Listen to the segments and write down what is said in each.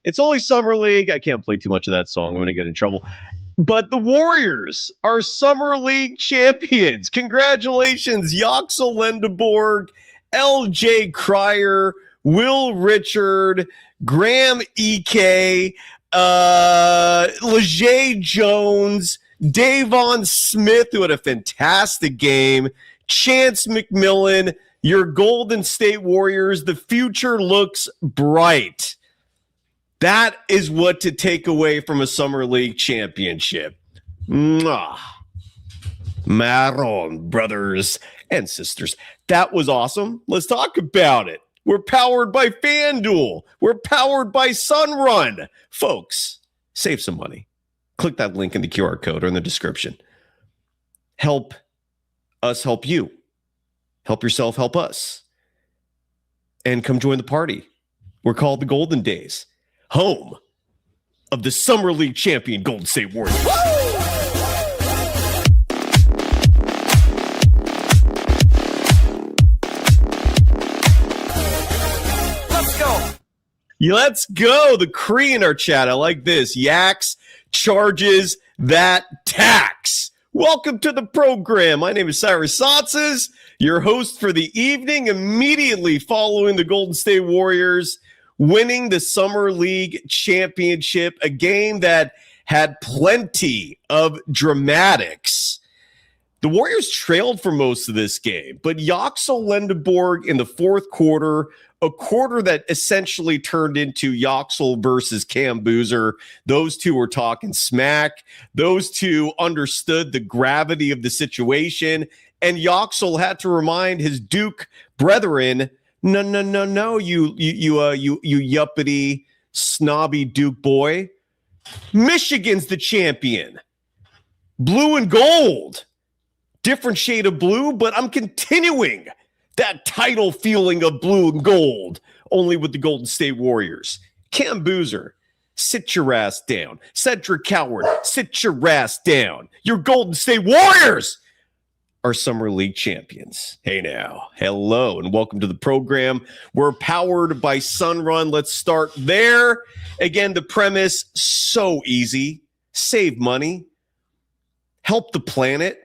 It's only Summer League. I can't play too much of that song. I'm going to get in trouble. But the Warriors are Summer League champions. Congratulations, Yaxel Lendeborg, LJ Cryer, Will Richard, Graham EK, Leger Jones, Davon Smith, who had a fantastic game, Chance McMillan, your Golden State Warriors. The future looks bright. That is what to take away from a Summer League championship. Mwah. Maron, brothers and sisters. That was awesome. Let's talk about it. We're powered by FanDuel. We're powered by Sunrun. Folks, save some money. Click that link in the QR code or in the description. Help us help you. Help yourself help us. And come join the party. We're called the Golden Days. Home of the Summer League champion Golden State Warriors. Let's go. Let's go. The Cree in our chat. I like this. Yax charges that tax. Welcome to the program. My name is Cyrus Saatsaz, your host for the evening, immediately following the Golden State Warriors winning the Summer League championship, a game that had plenty of dramatics. The Warriors trailed for most of this game, but Yaxel Lendeborg in the fourth quarter, a quarter that essentially turned into Yaxel versus Cam Boozer. Those two were talking smack. Those two understood the gravity of the situation, and Yaxel had to remind his Duke brethren, No, you yuppity, snobby Duke boy. Michigan's the champion. Blue and gold. Different shade of blue, but I'm continuing that title feeling of blue and gold, only with the Golden State Warriors. Cam Boozer, sit your ass down. Cedric Coward, sit your ass down. Your Golden State Warriors are Summer League champions. Hey now, hello, and welcome to the program. We're powered by Sunrun. Let's start there. Again, the premise, so easy. Save money. Help the planet.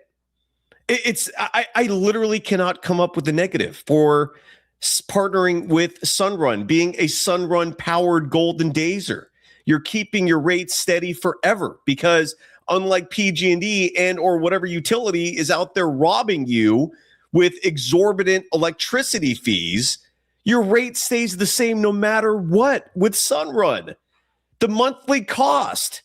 I literally cannot come up with a negative for partnering with Sunrun, being a Sunrun-powered Golden Dazer. You're keeping your rates steady forever because unlike PG&E and or whatever utility is out there robbing you with exorbitant electricity fees, your rate stays the same no matter what with Sunrun. The monthly cost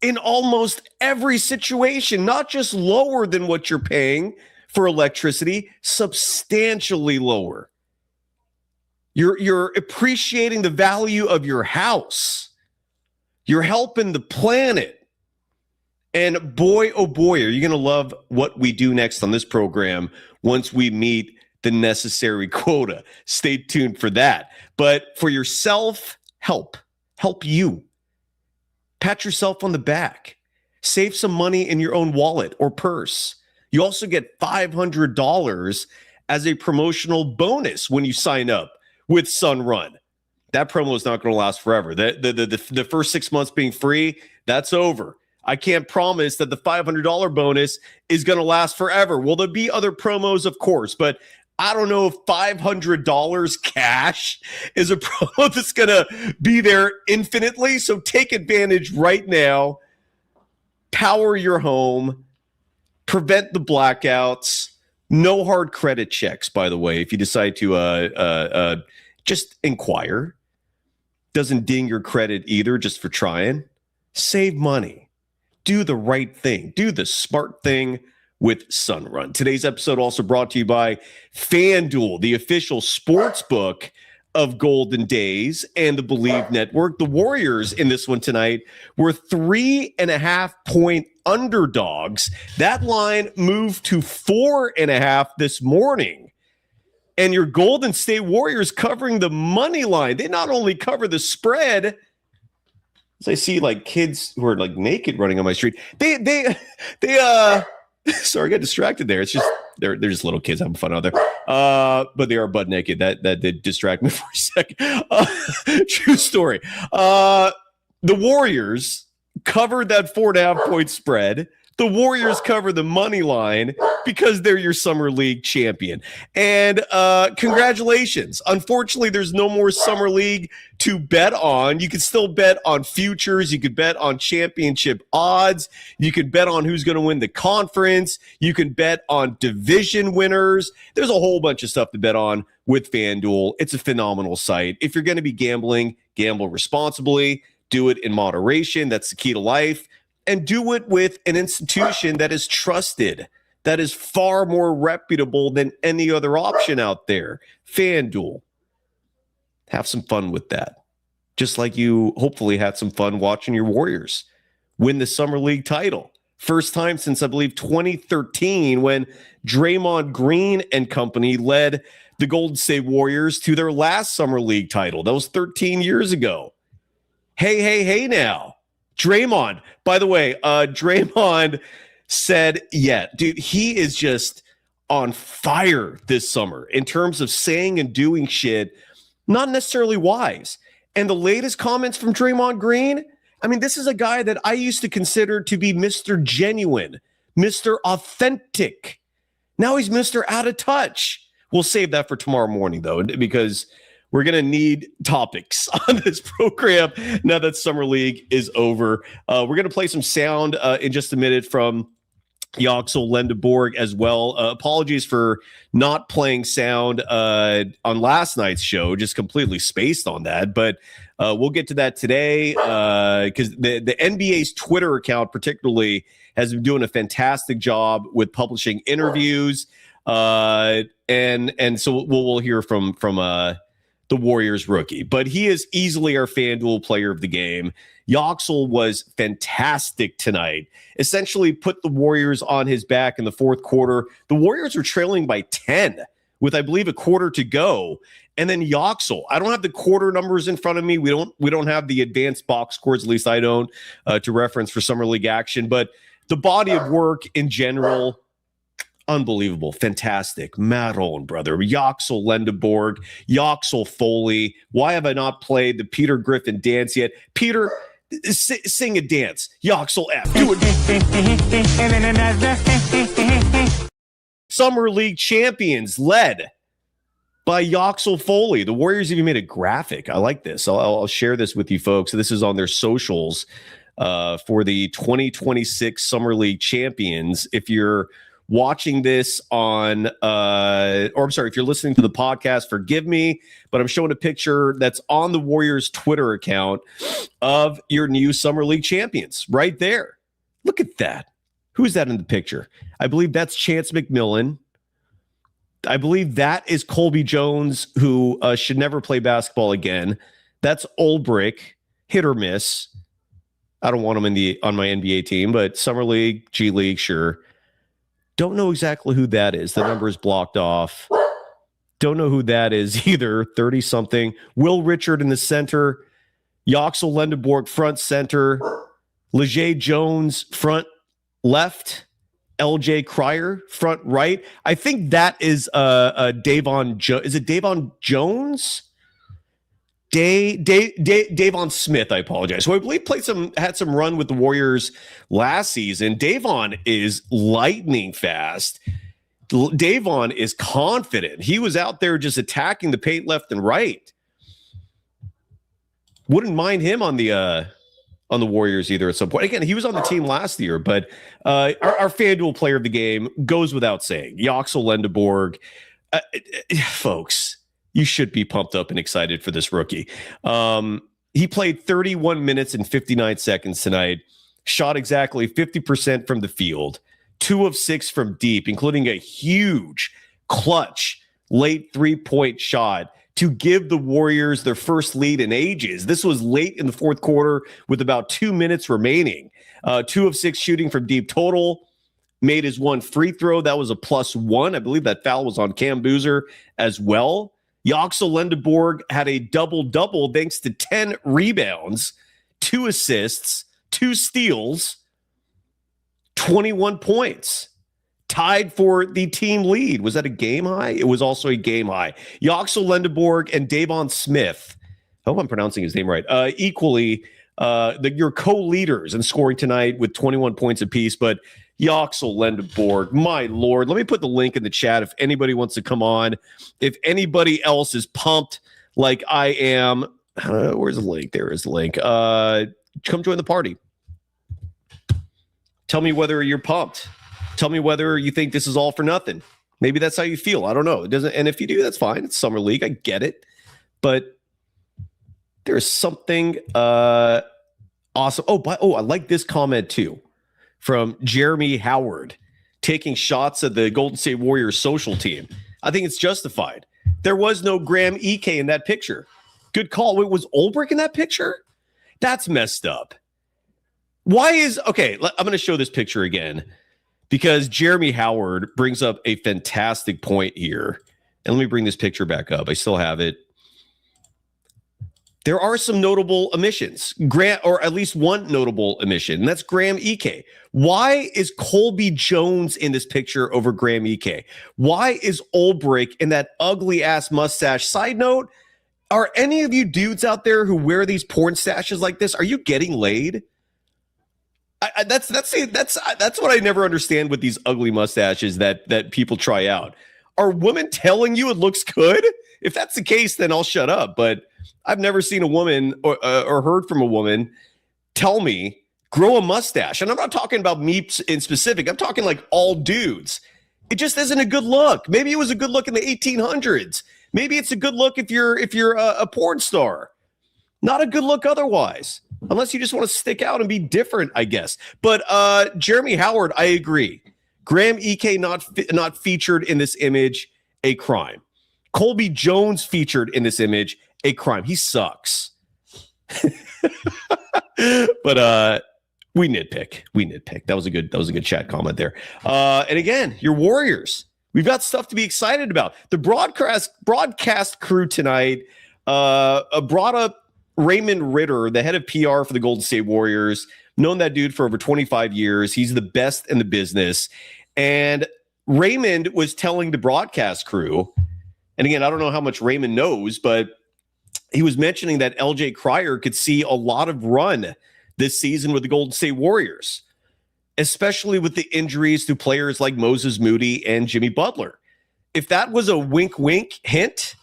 in almost every situation, not just lower than what you're paying for electricity, substantially lower. You're appreciating the value of your house. You're helping the planet. And boy, oh boy, are you going to love what we do next on this program once we meet the necessary quota. Stay tuned for that. But for yourself, help you. Pat yourself on the back. Save some money in your own wallet or purse. You also get $500 as a promotional bonus when you sign up with Sunrun. That promo is not going to last forever. The first 6 months being free, that's over. I can't promise that the $500 bonus is going to last forever. Will there be other promos? Of course, but I don't know if $500 cash is a promo that's going to be there infinitely. So take advantage right now. Power your home. Prevent the blackouts. No hard credit checks, by the way, if you decide to just inquire. Doesn't ding your credit either just for trying. Save money. Do the right thing. Do the smart thing with Sunrun. Today's episode also brought to you by FanDuel, the official sportsbook of Golden Days and the Believe Network. The Warriors in this one tonight were 3.5-point underdogs. That line moved to 4.5 this morning. And your Golden State Warriors covering the money line. They not only cover the spread, I see like kids who are like naked running on my street. They sorry, I got distracted there. It's just they're just little kids having fun out there. But they are butt naked. That did distract me for a second. True story. The Warriors covered that 4.5 point spread. The Warriors cover the money line because they're your summer league champion. And congratulations. Unfortunately, there's no more summer league to bet on. You can still bet on futures. You could bet on championship odds. You could bet on who's going to win the conference. You can bet on division winners. There's a whole bunch of stuff to bet on with FanDuel. It's a phenomenal site. If you're going to be gambling, gamble responsibly. Do it in moderation. That's the key to life. And do it with an institution that is trusted, that is far more reputable than any other option out there. FanDuel. Have some fun with that. Just like you hopefully had some fun watching your Warriors win the Summer League title. First time since, I believe, 2013 when Draymond Green and company led the Golden State Warriors to their last Summer League title. That was 13 years ago. Hey now. Draymond, by the way, Draymond said, dude, he is just on fire this summer in terms of saying and doing shit, not necessarily wise. And the latest comments from Draymond Green, I mean, this is a guy that I used to consider to be Mr. Genuine, Mr. Authentic. Now he's Mr. Out of Touch. We'll save that for tomorrow morning, though, because we're going to need topics on this program now that Summer League is over. We're going to play some sound in just a minute from Yaxel Lendeborg as well. Apologies for not playing sound on last night's show, just completely spaced on that. But we'll get to that today because the NBA's Twitter account particularly has been doing a fantastic job with publishing interviews. And so we'll hear from the Warriors rookie, but he is easily our FanDuel player of the game. Yaxel was fantastic tonight. Essentially put the Warriors on his back in the fourth quarter. The Warriors were trailing by 10 with, I believe, a quarter to go. And then Yaxel, I don't have the quarter numbers in front of me. We don't have the advanced box scores, at least I don't, to reference for Summer League action. But the body of work in general, unbelievable, fantastic. Matt Owen, brother, Yaxel Lendeborg, Yaxel Foley. Why have I not played the Peter Griffin dance yet? Peter, sing a dance. Yaxel F. Do it. Summer League champions led by Yaxel Foley. The Warriors even made a graphic. I like this. I'll share this with you folks. This is on their socials for the 2026 Summer League champions. If you're watching this on, if you're listening to the podcast, forgive me, but I'm showing a picture that's on the Warriors Twitter account of your new Summer League champions right there. Look at that. Who's that in the picture? I believe that's Chance McMillan. I believe that is Colby Jones, who should never play basketball again. That's Ulbrich, hit or miss. I don't want him on my NBA team, but Summer League, G League, sure. Don't know exactly who that is. The number is blocked off. Don't know who that is either. 30-something. Will Richard in the center. Yaxel Lendeborg front center. Leger Jones front left. LJ Cryer front right. I think that is Davon. Is it Davon Jones? Davon Smith, I apologize. So I believe had some run with the Warriors last season. Davon is lightning fast. Davon is confident. He was out there just attacking the paint left and right. Wouldn't mind him on the Warriors either at some point. Again, he was on the team last year, but our FanDuel player of the game goes without saying. Yaxel Lendeborg. Folks, you should be pumped up and excited for this rookie. He played 31 minutes and 59 seconds tonight, shot exactly 50% from the field, 2 of 6 from deep, including a huge clutch late 3-point shot to give the Warriors their first lead in ages. This was late in the fourth quarter with about 2 minutes remaining. 2 of 6 shooting from deep total. Made his one free throw. That was a +1. I believe that foul was on Cam Boozer as well. Yaxel Lendeborg had a double-double thanks to 10 rebounds, 2 assists, 2 steals, 21 points. Tied for the team lead. Was that a game high? It was also a game high. Yaxel Lendeborg and Davon Smith, I hope I'm pronouncing his name right, equally your co-leaders in scoring tonight with 21 points apiece. But Yaxel Lendeborg, my Lord. Let me put the link in the chat if anybody wants to come on. If anybody else is pumped like I am, where's the link? There is the link. Come join the party. Tell me whether you're pumped. Tell me whether you think this is all for nothing. Maybe that's how you feel. I don't know. It doesn't. And if you do, that's fine. It's summer league. I get it. But there's something awesome. I like this comment too from Jeremy Howard taking shots at the Golden State Warriors social team. I think it's justified. There was no Graham Ike in that picture. Good call. Wait, was Ulbrich in that picture? That's messed up. I'm going to show this picture again, because Jeremy Howard brings up a fantastic point here. And let me bring this picture back up. I still have it. There are some notable omissions, or at least one notable omission, and that's Graham Ike. Why is Colby Jones in this picture over Graham Ike? Why is Ulbrich in that ugly-ass mustache? Side note, are any of you dudes out there who wear these porn stashes like this, are you getting laid? That's what I never understand with these ugly mustaches that people try out. Are women telling you it looks good? If that's the case, then I'll shut up. But I've never seen a woman or heard from a woman tell me grow a mustache. And I'm not talking about me in specific. I'm talking like all dudes. It just isn't a good look. Maybe it was a good look in the 1800s. Maybe it's a good look if you're a porn star. Not a good look otherwise. Unless you just want to stick out and be different, I guess. But Jeremy Howard, I agree. Graham Ike not featured in this image, a crime. Colby Jones featured in this image, a crime. He sucks. But we nitpick. That was a good chat comment there. And again, your Warriors. We've got stuff to be excited about. The broadcast crew tonight brought up Raymond Ritter, the head of PR for the Golden State Warriors. Known that dude for over 25 years. He's the best in the business. And Raymond was telling the broadcast crew, and again, I don't know how much Raymond knows, but he was mentioning that LJ Cryer could see a lot of run this season with the Golden State Warriors, especially with the injuries to players like Moses Moody and Jimmy Butler. If that was a wink hint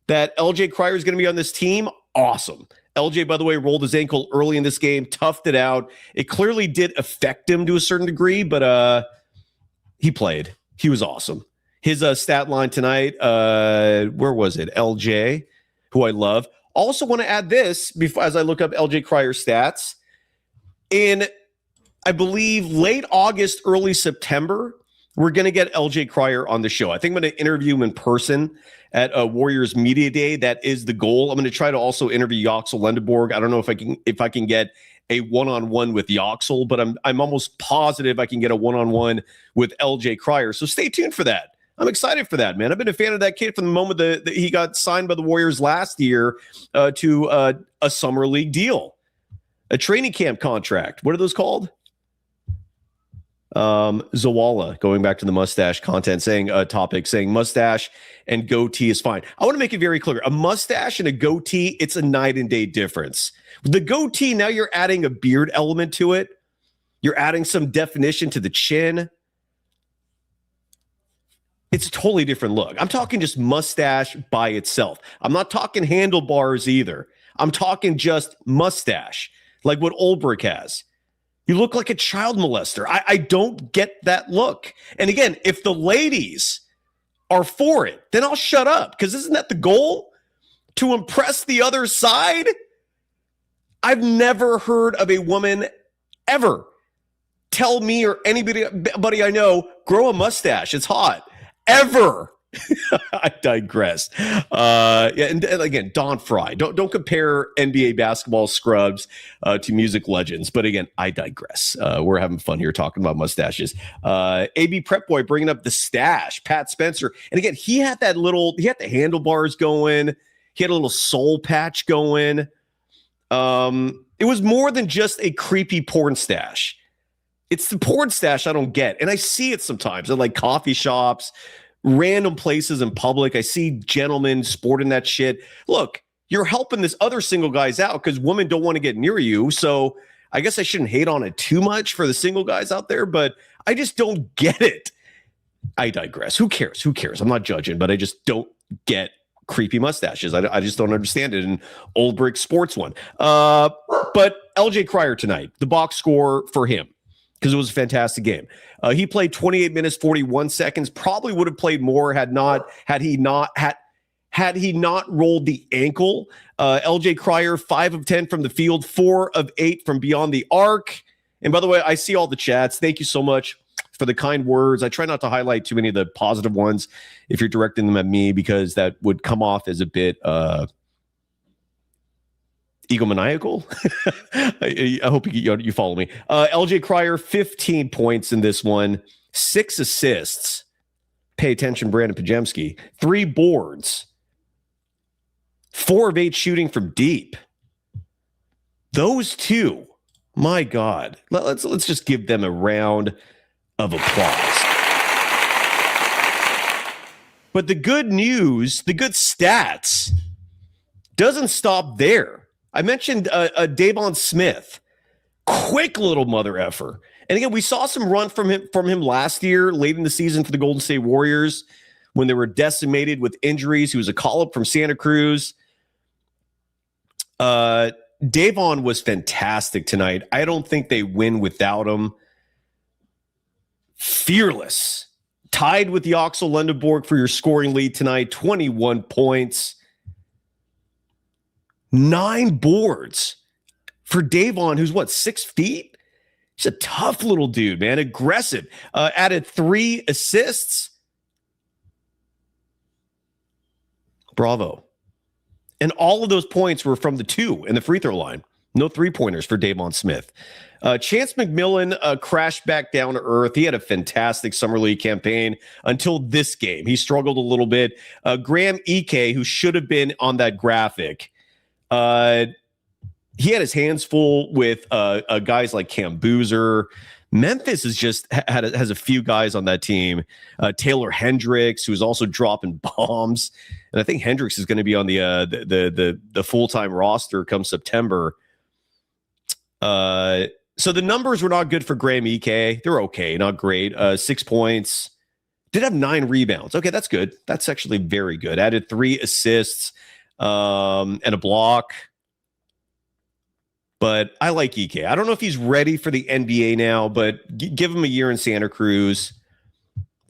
that LJ Cryer is going to be on this team, awesome. LJ, by the way, rolled his ankle early in this game, toughed it out. It clearly did affect him to a certain degree, but he played. He was awesome. His stat line tonight, where was it? LJ, who I love. Also want to add this before as I look up LJ Cryer's stats. In, I believe, late August, early September, we're going to get LJ Cryer on the show. I think I'm going to interview him in person at Warriors Media Day. That is the goal. I'm going to try to also interview Yaxel Lendeborg. I don't know if I can get a one-on-one with Yaxel, but I'm almost positive I can get a one-on-one with LJ Cryer. So stay tuned for that. I'm excited for that, man. I've been a fan of that kid from the moment that he got signed by the Warriors last year to a summer league deal, a training camp contract. What are those called? Zawala, going back to the mustache content, saying topic, saying mustache and goatee is fine. I want to make it very clear. A mustache and a goatee, it's a night and day difference. The goatee, now you're adding a beard element to it. You're adding some definition to the chin. It's a totally different look. I'm talking just mustache by itself. I'm not talking handlebars either. I'm talking just mustache, like what Ulbrich has. You look like a child molester. I don't get that look. And again, if the ladies are for it, then I'll shut up, because isn't that the goal? To impress the other side? I've never heard of a woman ever tell me or anybody I know, grow a mustache. It's hot. Ever. I digress. And again, Don Fry. Don't compare NBA basketball scrubs to music legends. But again, I digress. We're having fun here talking about mustaches. AB Prep Boy bringing up the stash. Pat Spencer. And again, he had the handlebars going. He had a little soul patch going. It was more than just a creepy porn stash. It's the porn stash I don't get. And I see it sometimes at like coffee shops, random places in public. I see gentlemen sporting that shit. Look, you're helping this other single guys out because women don't want to get near you. So I guess I shouldn't hate on it too much for the single guys out there, but I just don't get it. I digress. Who cares? Who cares? I'm not judging, but I just don't get creepy mustaches. I just don't understand it. And Old Brick Sports one. But LJ Cryer tonight, the box score for him, because it was a fantastic game. He played 28 minutes, 41 seconds. Probably would have played more had he not rolled the ankle. LJ Cryer, 5 of 10 from the field, 4 of 8 from beyond the arc. And by the way, I see all the chats. Thank you so much for the kind words. I try not to highlight too many of the positive ones if you're directing them at me, because that would come off as a bit egomaniacal. I hope you follow me. LJ Cryer, 15 points in this one, 6 assists. Pay attention, Brandon Pajemski. 3 boards. 4 of 8 shooting from deep. Those two, my God. Let's just give them a round of applause. But the good news, the good stats, doesn't stop there. I mentioned Davon Smith. Quick little mother effer. And again, we saw some run from him last year, late in the season for the Golden State Warriors, when they were decimated with injuries. He was a call-up from Santa Cruz. Davon was fantastic tonight. I don't think they win without him. Fearless. Tied with Yaxel Lendeborg for your scoring lead tonight. 21 points. 9 boards for Davon, who's 6 feet? He's a tough little dude, man. Aggressive. Added 3 assists. Bravo. And all of those points were from the 2 in the free throw line. No 3-pointers for Davon Smith. Chance McMillan crashed back down to earth. He had a fantastic summer league campaign until this game. He struggled a little bit. Graham Ike, who should have been on that graphic, he had his hands full with guys like Cam Boozer. Memphis has a few guys on that team. Taylor Hendricks, who's also dropping bombs, and I think Hendricks is going to be on the full-time roster come September. So the numbers were not good for Graham Ike. They're okay, not great. 6 points. Did have 9 rebounds. Okay, that's good. That's actually very good. Added 3 assists and a block. But I like Ike. I don't know if he's ready for the NBA now, but give him a year in Santa Cruz.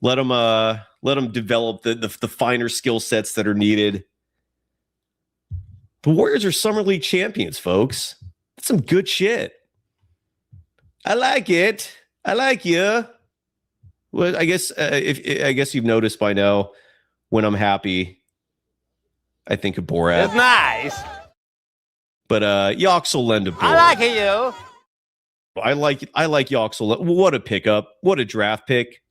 Let him develop the finer skill sets that are needed. The Warriors are Summer League champions, folks. That's some good shit. I like it. I like you. Well, I guess I guess you've noticed by now when I'm happy, I think of Borat. It's nice. But Yaxel Lendeborg. I like you. I like Yaxel. What a pickup. What a draft pick.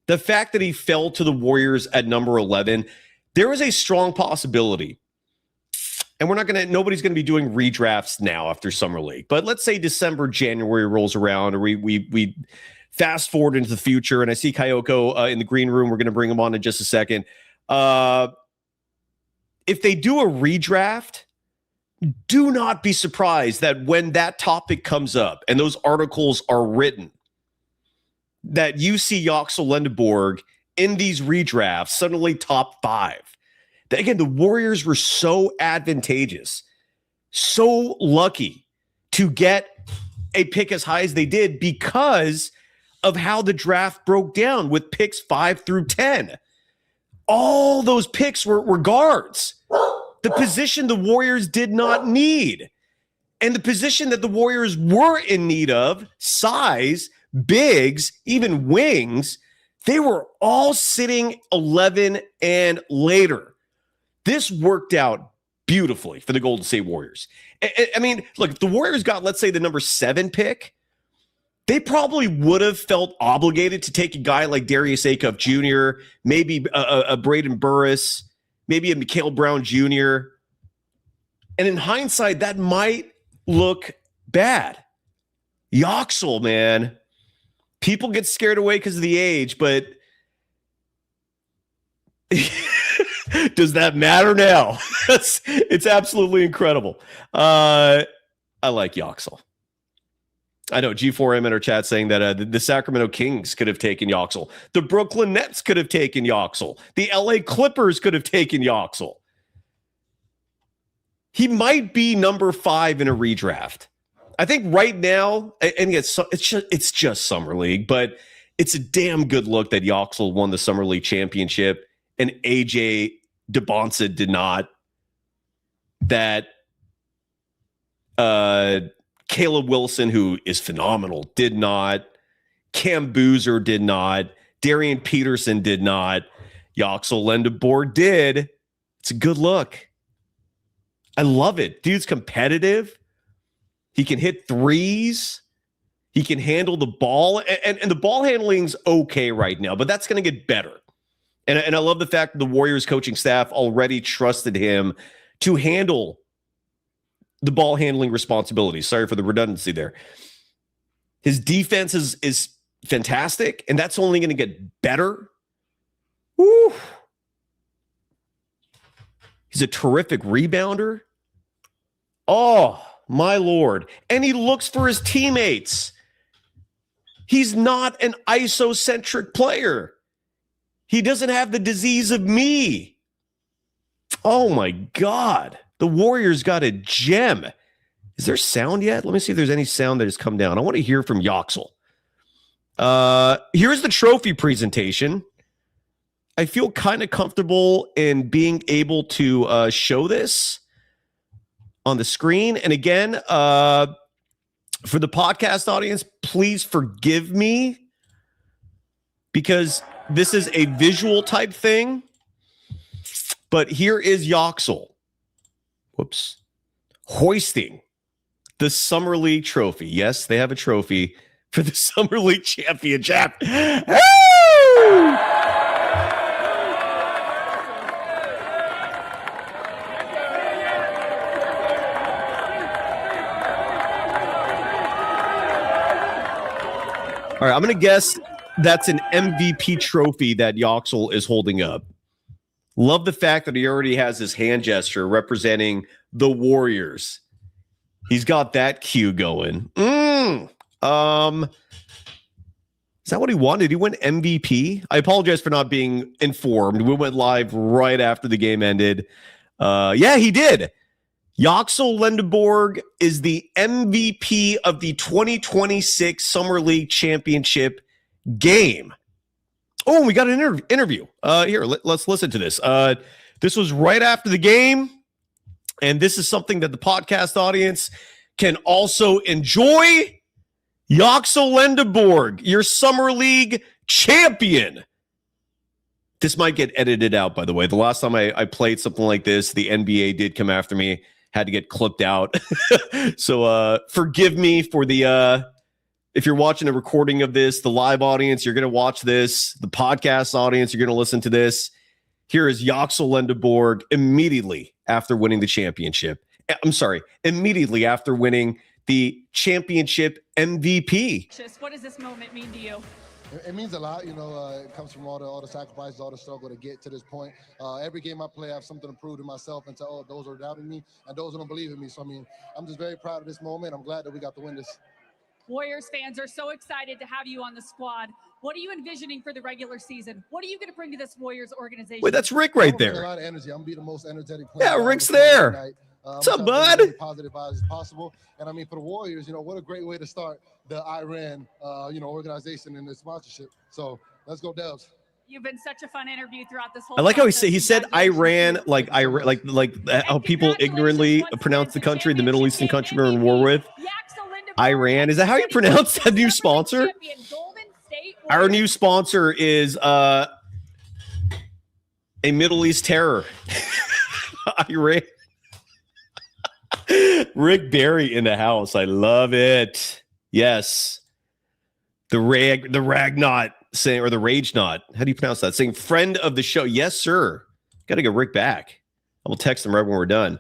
The fact that he fell to the Warriors at number 11, there is a strong possibility. And nobody's going to be doing redrafts now after Summer League. But let's say December, January rolls around, or we fast forward into the future, and I see Kayoko in the green room. We're going to bring him on in just a second. If they do a redraft, do not be surprised that when that topic comes up and those articles are written, that you see Yaxel Lendeborg in these redrafts suddenly top 5. Again, the Warriors were so advantageous, so lucky to get a pick as high as they did because of how the draft broke down with picks 5 through 10. All those picks were guards. The position the Warriors did not need. And the position that the Warriors were in need of, size, bigs, even wings, they were all sitting 11 and later. This worked out beautifully for the Golden State Warriors. I mean, look, if the Warriors got, let's say, the number 7 pick, they probably would have felt obligated to take a guy like Darius Acuff Jr., maybe a Braden Burris, maybe a Mikal Brown Jr. And in hindsight, that might look bad. Yaxel, man. People get scared away because of the age, but does that matter now? It's absolutely incredible. I like Yaxel. I know G4M in our chat saying that the Sacramento Kings could have taken Yaxel. The Brooklyn Nets could have taken Yaxel. The LA Clippers could have taken Yaxel. He might be number 5 in a redraft. I think right now, and it's just Summer League, but it's a damn good look that Yaxel won the Summer League championship and AJ DeBonsa did not. That Caleb Wilson, who is phenomenal, did not. Cam Boozer did not. Darian Peterson did not. Yaxel Lendeborg did. It's a good look. I love it. Dude's competitive. He can hit threes. He can handle the ball. And the ball handling's okay right now, but that's going to get better. And I love the fact that the Warriors coaching staff already trusted him to handle the ball handling responsibilities. Sorry for the redundancy there. His defense is fantastic, and that's only going to get better. Woo. He's a terrific rebounder. Oh, my Lord. And he looks for his teammates. He's not an isocentric player. He doesn't have the disease of me. Oh, my God. The Warriors got a gem. Is there sound yet? Let me see if there's any sound that has come down. I want to hear from Yaxel. Here's the trophy presentation. I feel kind of comfortable in being able to show this on the screen. And again, for the podcast audience, please forgive me because this is a visual type thing. But here is Yaxel. Whoops. Hoisting the Summer League trophy. Yes, they have a trophy for the Summer League championship. Woo! All right, I'm going to guess that's an MVP trophy that Yaxel is holding up. Love the fact that he already has his hand gesture representing the Warriors. He's got that cue going. Is that what he won? Did he win MVP? I apologize for not being informed. We went live right after the game ended. Yeah, he did. Yaxel Lendeborg is the MVP of the 2026 Summer League Championship game. Oh, we got an interview. Here, let's listen to this. This was right after the game, and this is something that the podcast audience can also enjoy. Yaxel Lendeborg, your Summer League champion. This might get edited out, by the way. The last time I played something like this, the NBA did come after me, had to get clipped out. So forgive me for the... if you're watching a recording of this, the live audience, you're going to watch this. The podcast audience, you're going to listen to this. Here is Yaxel Lendeborg immediately after winning the championship. I'm sorry, immediately after winning the championship MVP. What does this moment mean to you? It means a lot, you know. It comes from all the sacrifices, all the struggle to get to this point. Every game I play, I have something to prove to myself and to those who are doubting me and those who don't believe in me. So, I mean, I'm just very proud of this moment. I'm glad that we got to win this. Warriors fans are so excited to have you on the squad. What are you envisioning for the regular season? What are you going to bring to this Warriors organization? Wait, that's Rick right there. A lot of energy. I'm going to be the most energetic player. Yeah, Rick's there. What's up, bud? As positive as possible. And I mean, for the Warriors, you know, what a great way to start the Iran, organization and the sponsorship. So let's go, Devs. You've been such a fun interview throughout this whole. I like how he said Iran, like how people ignorantly pronounce the country, the Middle Eastern country we're in war with. Iran. Is that how you pronounce that new sponsor? Our new sponsor is a Middle East terror. Iran. Rick Barry in the house. I love it. Yes. The Ragnot saying, or the Rage Knot. How do you pronounce that? Saying friend of the show. Yes, sir. Got to get Rick back. I will text him right when we're done.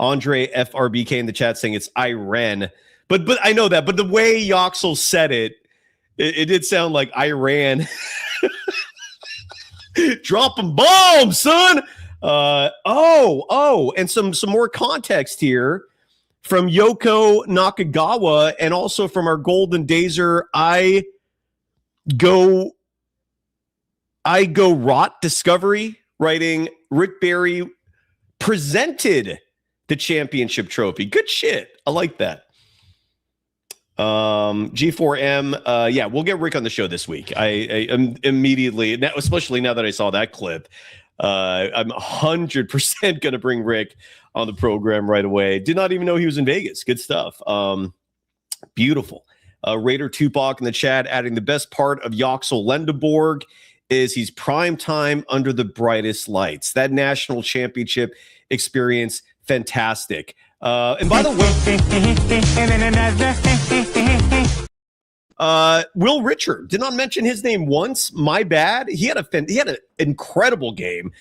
Andre FRBK in the chat saying it's Iran. But I know that. But the way Yaxel said it did sound like Iran. Dropping bombs, son. And some more context here from Yoko Nakagawa and also from our Golden Dazer I go rot discovery, writing Rick Barry presented the championship trophy. Good shit. I like that. G4M, yeah, we'll get Rick on the show this week. I am immediately, especially now that I saw that clip, I'm 100% going to bring Rick on the program right away. Did not even know he was in Vegas. Good stuff. Beautiful. Raider Tupac in the chat adding the best part of Yaxel Lendeborg is he's prime time under the brightest lights. That national championship experience, fantastic. And by the way, Will Richard did not mention his name once. My bad. He had an incredible game.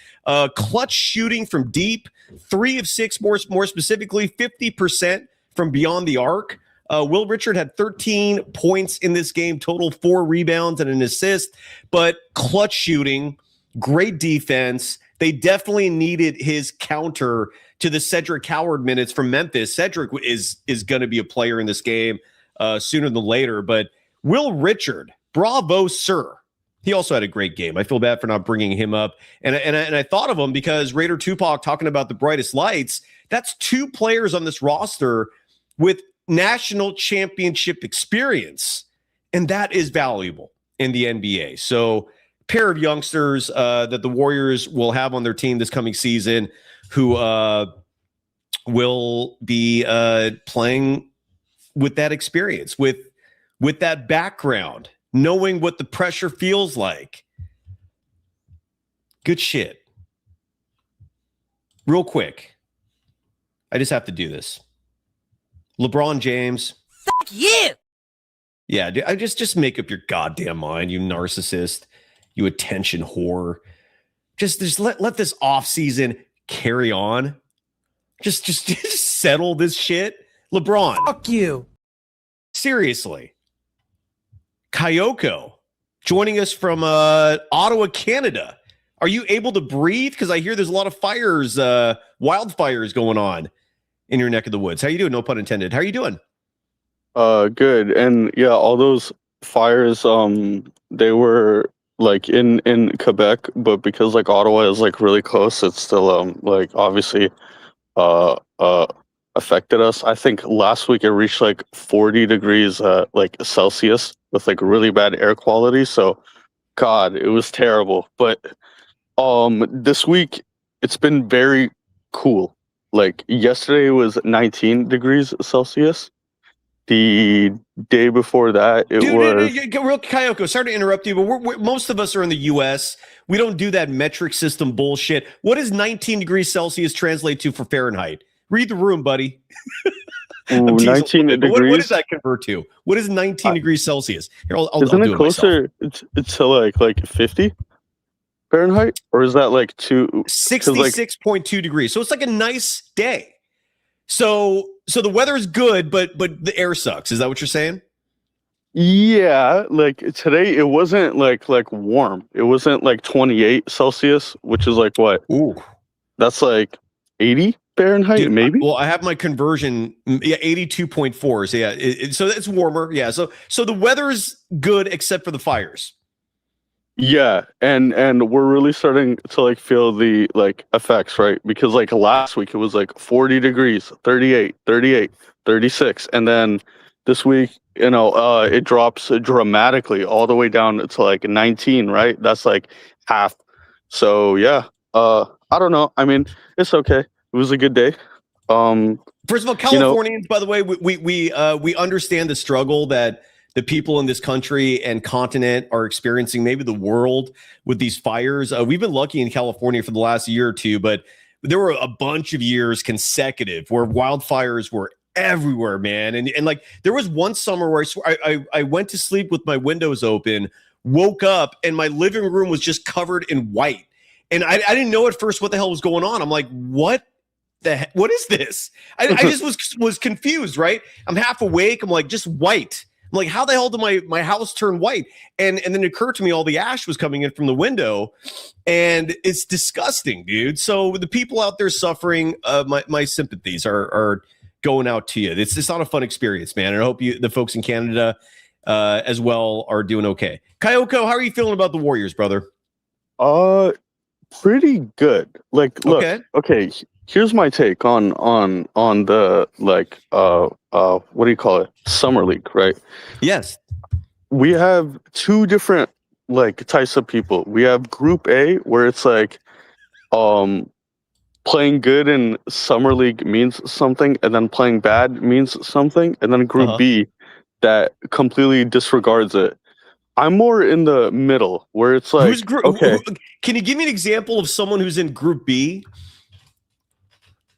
Clutch shooting from deep, 3 of 6, more specifically, 50% from beyond the arc. Will Richard had 13 points in this game, total 4 rebounds and an assist, but clutch shooting, great defense. They definitely needed his counter to the Cedric Howard minutes from Memphis. Cedric is going to be a player in this game sooner than later, but Will Richard, bravo, sir. He also had a great game. I feel bad for not bringing him up. And I thought of him because Raider Tupac talking about the brightest lights, that's 2 players on this roster with national championship experience, and that is valuable in the NBA. So pair of youngsters that the Warriors will have on their team this coming season who will be playing with that experience, with that background, knowing what the pressure feels like. Good shit. Real quick, I just have to do this. LeBron James. Fuck you. Yeah, dude, I just make up your goddamn mind, you narcissist, you attention whore. Just let this offseason carry on. Just settle this shit. LeBron. Fuck you. Seriously. Kayoko joining us from Ottawa, Canada. Are you able to breathe? Because I hear there's a lot of fires, wildfires going on in your neck of the woods. How you doing? No pun intended. How are you doing? Good. And yeah, all those fires, they were like in Quebec, but because like Ottawa is like really close, it's still like obviously affected us. I think last week it reached like 40 degrees like Celsius with like really bad air quality. So God, it was terrible. But this week it's been very cool. Like yesterday was 19 degrees Celsius. The day before that, it was... Real Kayoko, sorry to interrupt you, but most of us are in the U.S. We don't do that metric system bullshit. What does 19 degrees Celsius translate to for Fahrenheit? Read the room, buddy. Ooh, 19 degrees. What does that convert to? What is 19 degrees Celsius? Here, Isn't it closer? It's to like 50 Fahrenheit, or is that like 66.2 degrees? So it's like a nice day. So the weather is good, but the air sucks. Is that what you're saying? Yeah, like today it wasn't like warm. It wasn't like 28 Celsius, which is like what? Ooh, that's like 80 Fahrenheit, dude, maybe. Well, I have my conversion. Yeah, 82.4. So yeah, so it's warmer. Yeah, so the weather is good except for the fires. Yeah, and we're really starting to like feel the like effects, right? Because like last week it was like 40 degrees, 38, 36, and then this week, it drops dramatically all the way down to like 19, right? That's like half. So yeah, I don't know. I mean, it's okay. It was a good day. First of all, Californians, by the way, we understand the struggle that the people in this country and continent are experiencing, maybe the world, with these fires. We've been lucky in California for the last year or two, but there were a bunch of years consecutive where wildfires were everywhere, man. And like there was one summer where I went to sleep with my windows open, woke up, and my living room was just covered in white. And I didn't know at first what the hell was going on. I'm like, what what is this? I just was confused, right? I'm half awake. I'm like, just white. I'm like, how the hell did my house turn white? And then it occurred to me all the ash was coming in from the window, and it's disgusting, dude. So the people out there suffering, my sympathies are going out to you. It's not a fun experience, man. And I hope the folks in Canada as well are doing okay. Kyoko, how are you feeling about the Warriors, brother? Pretty good. Like, look, okay. Here's my take on the what do you call it? Summer League, right? Yes. We have two different like types of people. We have Group A, where it's like playing good in Summer League means something, and then playing bad means something, and then Group B that completely disregards it. I'm more in the middle, where it's like, can you give me an example of someone who's in Group B?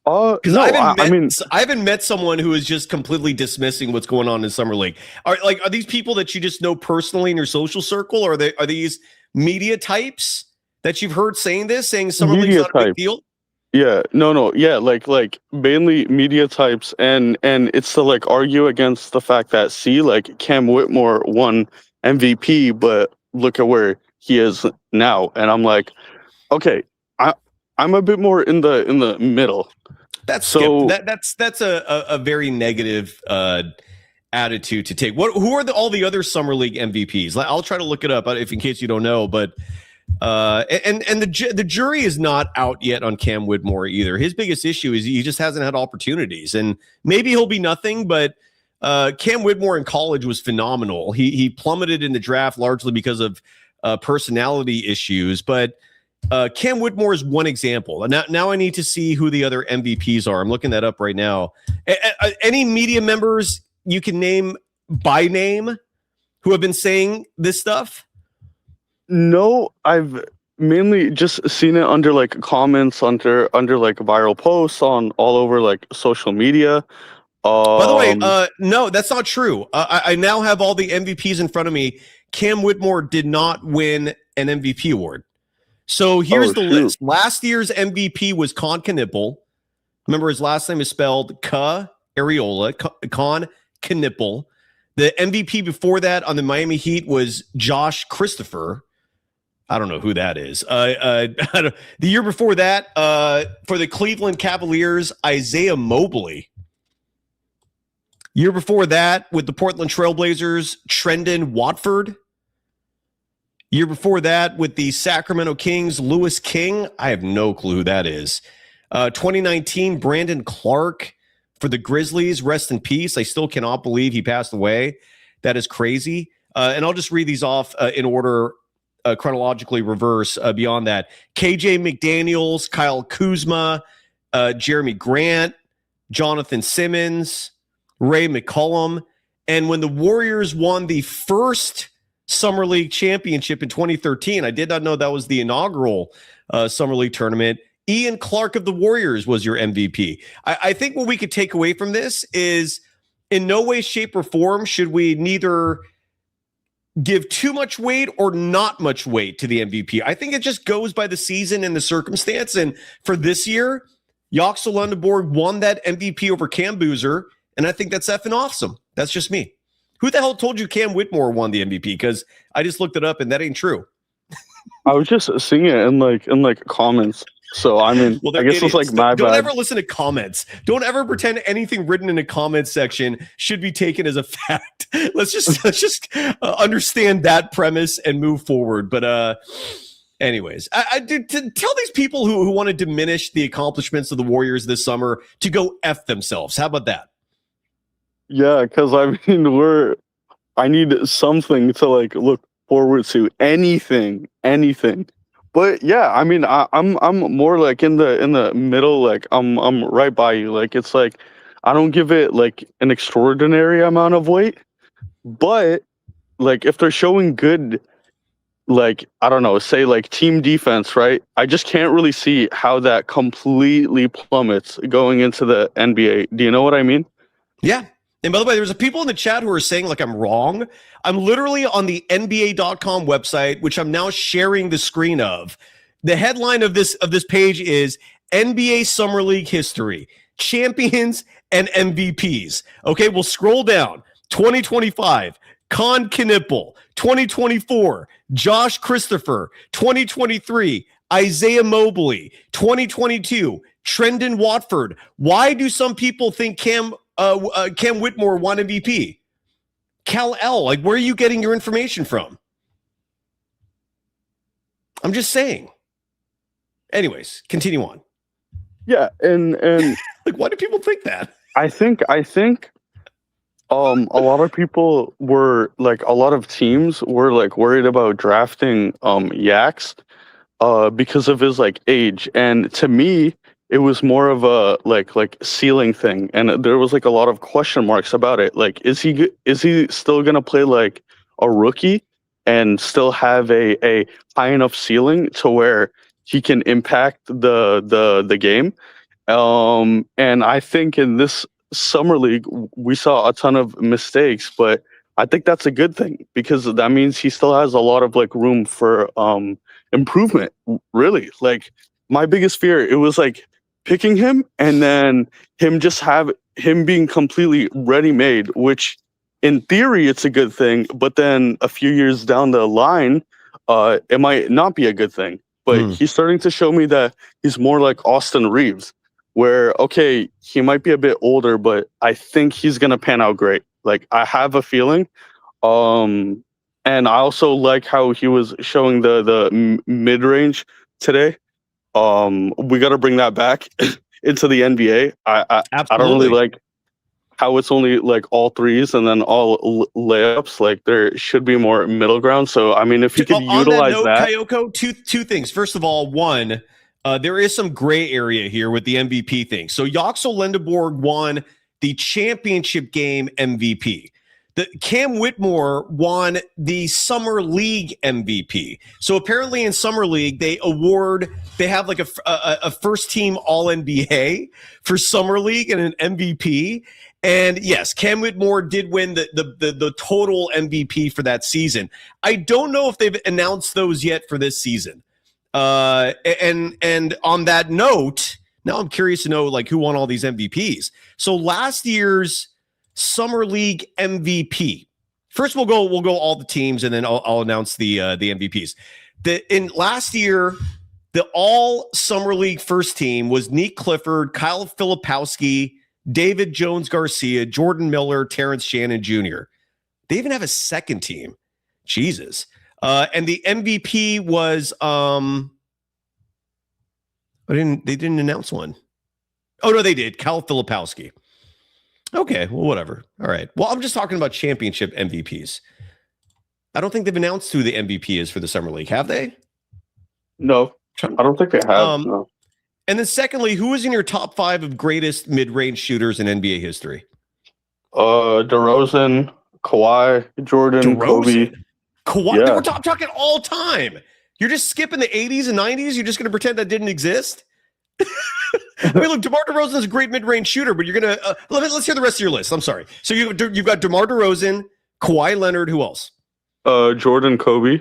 Because no, I haven't met someone who is just completely dismissing what's going on in Summer League. Are these people that you just know personally in your social circle? Or are these media types that you've heard saying Summer League's not a big deal? Yeah, no, yeah, like mainly media types, and it's to like argue against the fact that like Cam Whitmore won MVP, but look at where he is now, and I'm like, okay, I'm a bit more in the middle. That's a very negative attitude to take. Who are all the other Summer League MVPs? I'll try to look it up if in case you don't know, but the jury is not out yet on Cam Whitmore either. His biggest issue is he just hasn't had opportunities, and maybe he'll be nothing, but Cam Whitmore in college was phenomenal. He plummeted in the draft largely because of personality issues, but Cam Whitmore is one example. Now I need to see who the other MVPs are. I'm looking that up right now. Any media members you can name by name who have been saying this stuff? No, I've mainly just seen it under like comments under like viral posts on all over like social media. By the way, no, that's not true. I now have all the MVPs in front of me. Cam Whitmore did not win an MVP award. So here's the list. Last year's MVP was Con Knipple. Remember, his last name is spelled Con Knipple. The MVP before that on the Miami Heat was Josh Christopher. I don't know who that is. The year before that, for the Cleveland Cavaliers, Isaiah Mobley. Year before that, with the Portland Trailblazers, Trendon Watford. Year before that, with the Sacramento Kings, Lewis King. I have no clue who that is. 2019, Brandon Clark for the Grizzlies. Rest in peace. I still cannot believe he passed away. That is crazy. And I'll just read these off in order, chronologically reverse beyond that. KJ McDaniels, Kyle Kuzma, Jeremy Grant, Jonathan Simmons, Ray McCollum. And when the Warriors won the first Summer League championship in 2013, I did not know that was the inaugural Summer League tournament. Ian Clark of the Warriors was your MVP. I think what we could take away from this is in no way, shape, or form should we neither give too much weight or not much weight to the MVP. I think it just goes by the season and the circumstance. And for this year, Yaxel Lendeborg won that MVP over Cam Boozer, and I think that's effing awesome. That's just me. Who the hell told you Cam Whitmore won the MVP? Because I just looked it up and that ain't true. I was just seeing it in like comments. So I mean, well, I guess idiots. It's like my Don't bad. ever listen to comments. Don't ever pretend anything written in a comment section should be taken as a fact. Let's just understand that premise and move forward. But anyways, to tell these people who want to diminish the accomplishments of the Warriors this summer to go F themselves. How about that? Yeah, because I mean, I need something to like look forward to. Anything. But yeah, I mean, I'm more like in the middle. Like I'm right by you. Like it's like I don't give it like an extraordinary amount of weight, but like if they're showing good, like I don't know, say like team defense, right? I just can't really see how that completely plummets going into the NBA. Do you know what I mean? Yeah. And by the way, there's people in the chat who are saying like I'm wrong. I'm literally on the NBA.com website, which I'm now sharing the screen of. The headline of this page is NBA Summer League history, champions and MVPs. Okay, we'll scroll down. 2025, Con Knippel. 2024, Josh Christopher. 2023, Isaiah Mobley. 2022, Trendon Watford. Why do some people think Cam Whitmore won MVP? Cal L, like, where are you getting your information from? I'm just saying. Anyways, continue on. Yeah, and like, why do people think that? I think a lot of people were like, a lot of teams were like worried about drafting Yax because of his like age, and to me it was more of a like ceiling thing, and there was like a lot of question marks about it. Like, is he still gonna play like a rookie and still have a high enough ceiling to where he can impact the game? And I think in this summer league we saw a ton of mistakes, but I think that's a good thing, because that means he still has a lot of like room for improvement. Really, like, my biggest fear, it was like picking him and then him being completely ready-made, which in theory it's a good thing, but then a few years down the line it might not be a good thing. But he's starting to show me that he's more like Austin Reeves, where, okay, he might be a bit older, but I think he's going to pan out great. Like, I have a feeling. And I also like how he was showing the mid-range today. We got to bring that back into the NBA. I don't really like how it's only like all threes and then all layups. Like, there should be more middle ground. So, I mean, if you could utilize that. Kayoko, two things. First of all, one, there is some gray area here with the MVP thing. So Yaxel Lendeborg won the championship game MVP. The Cam Whitmore won the Summer League MVP. So apparently in Summer League, they have like a first team All NBA for Summer League and an MVP. And yes, Cam Whitmore did win the total MVP for that season. I don't know if they've announced those yet for this season. And on that note, now I'm curious to know, like, who won all these MVPs. So last year's Summer League MVP. First, we'll go all the teams, and then I'll announce the MVPs. In last year, the All Summer League first team was Nick Clifford, Kyle Filipowski, David Jones Garcia, Jordan Miller, Terrence Shannon Jr. They even have a second team. Jesus. And the MVP was they didn't announce one. Oh no, they did. Kyle Filipowski. Okay, well, whatever. All right. Well, I'm just talking about championship MVPs. I don't think they've announced who the MVP is for the Summer League, have they? No, I don't think they have. No. And then secondly, who is in your top 5 of greatest mid-range shooters in NBA history? DeRozan, Kawhi, Jordan, Kobe. Kawhi, yeah. We're talking all time. You're just skipping the 80s and 90s? You're just going to pretend that didn't exist? I mean, look, DeMar DeRozan is a great mid-range shooter, but you're going to let's hear the rest of your list. I'm sorry. So you've got DeMar DeRozan, Kawhi Leonard, who else? Jordan, Kobe.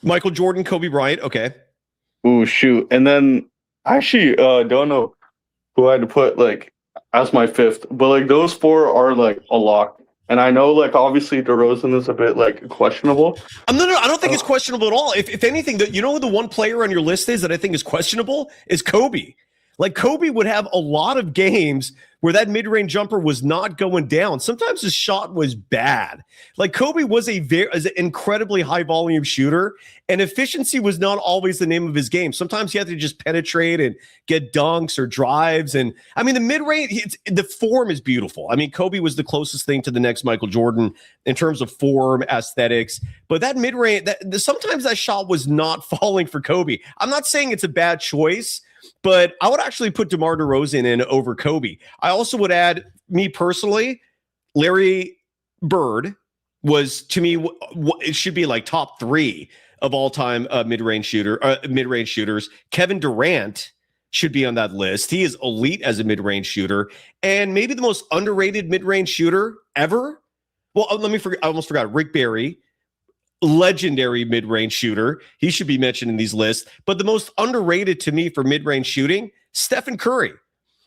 Michael Jordan, Kobe Bryant. Okay. Ooh, shoot. And then I actually don't know who I had to put like as my 5th, but like those 4 are like a lock. And I know, like, obviously DeRozan is a bit like questionable. No, I don't think it's questionable at all. If anything, you know who the one player on your list is that I think is questionable is Kobe. Like, Kobe would have a lot of games where that mid-range jumper was not going down. Sometimes his shot was bad. Like, Kobe was an incredibly high-volume shooter, and efficiency was not always the name of his game. Sometimes he had to just penetrate and get dunks or drives. And, I mean, the mid-range, the form is beautiful. I mean, Kobe was the closest thing to the next Michael Jordan in terms of form, aesthetics. But that mid-range, sometimes that shot was not falling for Kobe. I'm not saying it's a bad choice, but I would actually put DeMar DeRozan in over Kobe. I also would add, me personally, Larry Bird was, to me, it should be like top 3 of all time mid-range shooters. Kevin Durant should be on that list. He is elite as a mid-range shooter, and maybe the most underrated mid-range shooter ever. Well, I almost forgot. Rick Barry, legendary mid-range shooter. He should be mentioned in these lists. But the most underrated to me for mid-range shooting, Stephen Curry.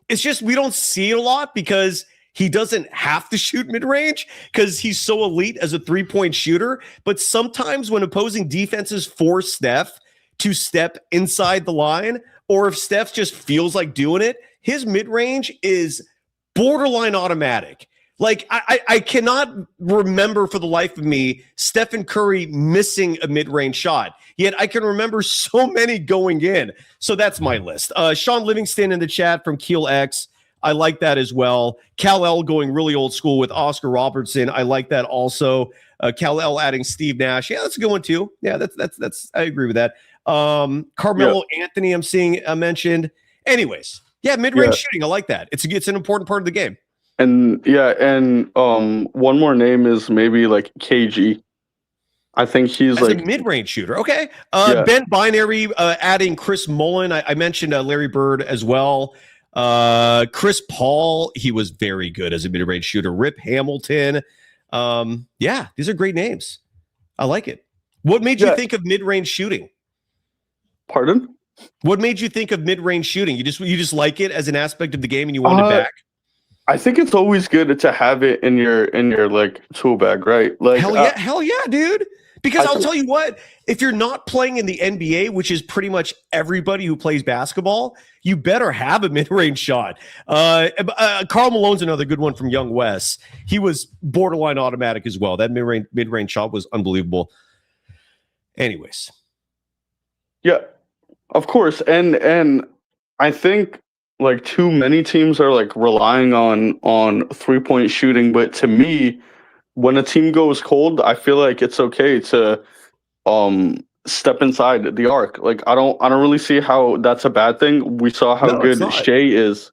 It's just we don't see it a lot because he doesn't have to shoot mid-range because he's so elite as a three-point shooter. But sometimes when opposing defenses force Steph to step inside the line, or if Steph just feels like doing it, his mid-range is borderline automatic. Like, I cannot remember for the life of me Stephen Curry missing a mid-range shot. Yet I can remember so many going in. So that's my list. Sean Livingston in the chat from Keel X. I like that as well. Cal-El going really old school with Oscar Robertson. I like that also. Cal-El adding Steve Nash. Yeah, that's a good one too. Yeah, that's I agree with that. Carmelo Anthony I'm seeing mentioned. Anyways, yeah, mid-range shooting. I like that. It's an important part of the game. And one more name is maybe like KG. I think he's like a mid-range shooter. Okay. Ben Binary adding Chris Mullen. I mentioned Larry Bird as well. Chris Paul, he was very good as a mid-range shooter. Rip Hamilton. These are great names. I like it. What made you think of mid-range shooting? Pardon? What made you think of mid-range shooting? You just like it as an aspect of the game and you want it back? I think it's always good to have it in your like tool bag, right? Like hell yeah, dude. Because I'll tell you what, if you're not playing in the NBA, which is pretty much everybody who plays basketball, you better have a mid-range shot. Karl Malone's another good one from Young West. He was borderline automatic as well. That mid-range shot was unbelievable. Anyways. Yeah, of course. And I think like too many teams are like relying on three-point shooting, but to me, when a team goes cold, I feel like it's okay to step inside the arc. Like I don't really see how that's a bad thing. We saw how good Shea is,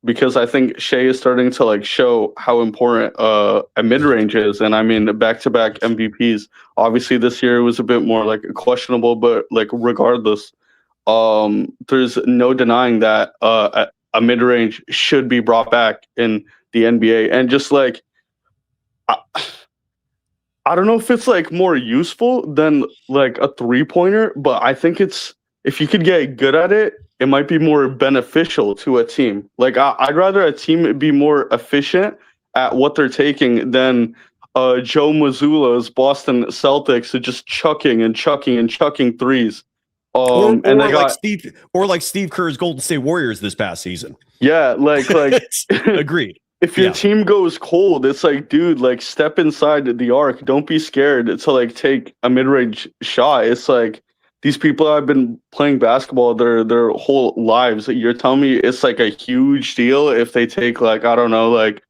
because I think Shea is starting to like show how important a mid-range is. And I mean, back-to-back MVPs. Obviously this year it was a bit more like questionable, but like regardless, there's no denying that a mid-range should be brought back in the NBA. And just like I don't know if it's like more useful than like a three-pointer, but I think it's, if you could get good at it, it might be more beneficial to a team. Like I'd rather a team be more efficient at what they're taking than Joe Mazzulla's Boston Celtics are just chucking threes. Or like Steve Kerr's Golden State Warriors this past season. Yeah, like agreed. If your team goes cold, it's like, dude, like step inside the arc. Don't be scared to like take a mid-range shot. It's like these people have been playing basketball their whole lives. You're telling me it's like a huge deal if they take like, I don't know, like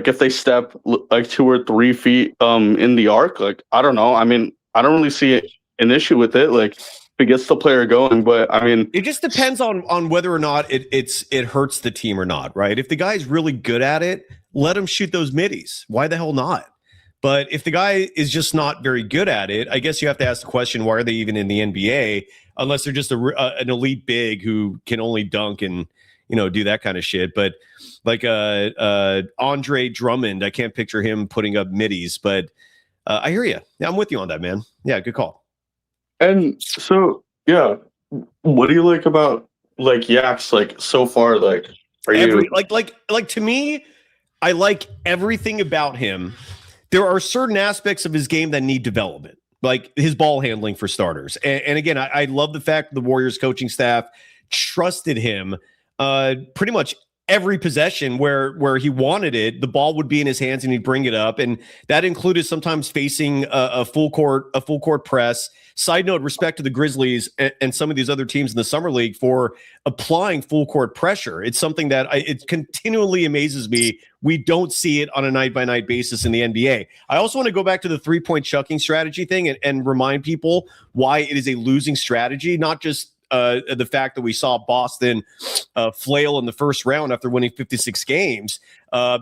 if they step like 2 or 3 feet in the arc. Like I don't know. I mean, I don't really see an issue with it. Like it gets the player going, but I mean, it just depends on whether or not it hurts the team or not, right? If the guy's really good at it, let him shoot those middies. Why the hell not? But if the guy is just not very good at it, I guess you have to ask the question: why are they even in the NBA? Unless they're just an elite big who can only dunk and do that kind of shit. But like Andre Drummond, I can't picture him putting up middies. But I hear you. Yeah, I'm with you on that, man. Yeah, good call. And so, yeah, what do you like about like Yax? Like so far, like like to me, I like everything about him. There are certain aspects of his game that need development, like his ball handling for starters. And again, I love the fact the Warriors coaching staff trusted him pretty much every possession where he wanted it, the ball would be in his hands and he'd bring it up. And that included sometimes facing a full court press. Side note, respect to the Grizzlies and some of these other teams in the summer league for applying full court pressure. It's something that it continually amazes me. We don't see it on a night by night basis in the NBA. I also want to go back to the 3-point chucking strategy thing and remind people why it is a losing strategy, not just the fact that we saw Boston flail in the first round after winning 56 games,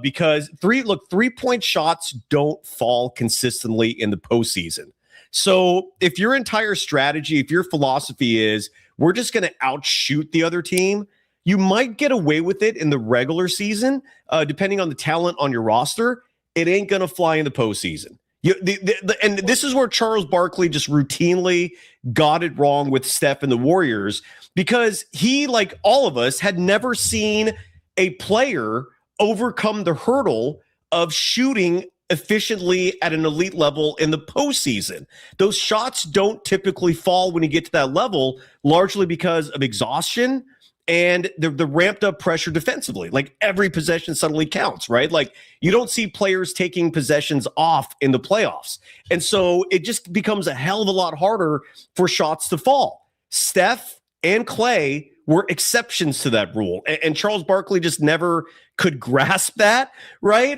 because 3-point shots don't fall consistently in the postseason. So if your entire strategy, if your philosophy is we're just going to outshoot the other team, you might get away with it in the regular season, depending on the talent on your roster. It ain't going to fly in the postseason. And this is where Charles Barkley just routinely got it wrong with Steph and the Warriors, because he, like all of us, had never seen a player overcome the hurdle of shooting efficiently at an elite level in the postseason. Those shots don't typically fall when you get to that level, largely because of exhaustion and the ramped up pressure defensively. Like, every possession suddenly counts, right? Like, you don't see players taking possessions off in the playoffs. And so it just becomes a hell of a lot harder for shots to fall. Steph and Clay were exceptions to that rule. And Charles Barkley just never could grasp that, right?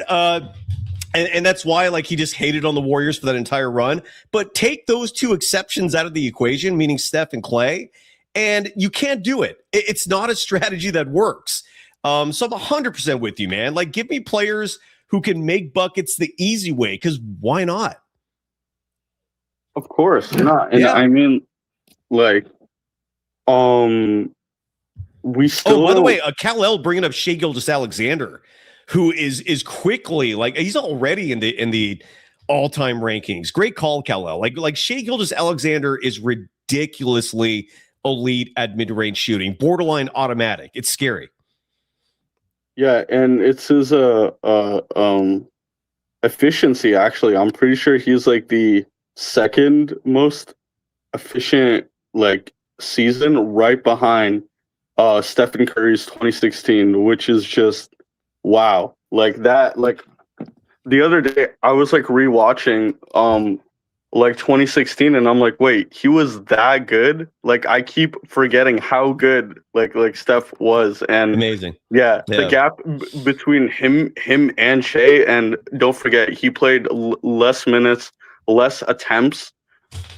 And that's why, like, he just hated on the Warriors for that entire run. But take those two exceptions out of the equation, meaning Steph and Clay, and you can't do it. It's not a strategy that works. So I'm 100% with you, man. Like, give me players who can make buckets the easy way, because why not? Of course not. And I mean, like, we still. Oh, by the way, Kal-El bringing up Shai Gilgeous-Alexander, who is quickly, like, he's already in the all-time rankings. Great call, Kal-El. Like Shai Gilgeous-Alexander is ridiculously elite at mid-range shooting, borderline automatic. It's scary. Yeah, and it's his efficiency, actually. I'm pretty sure he's like the second most efficient, like, season, right behind Stephen Curry's 2016, which is just wow. Like, that, like, the other day I was like rewatching like 2016, and I'm like, wait, he was that good? Like, I keep forgetting how good like Steph was. And amazing. Yeah. The gap between him and Shai, and don't forget, he played less minutes, less attempts,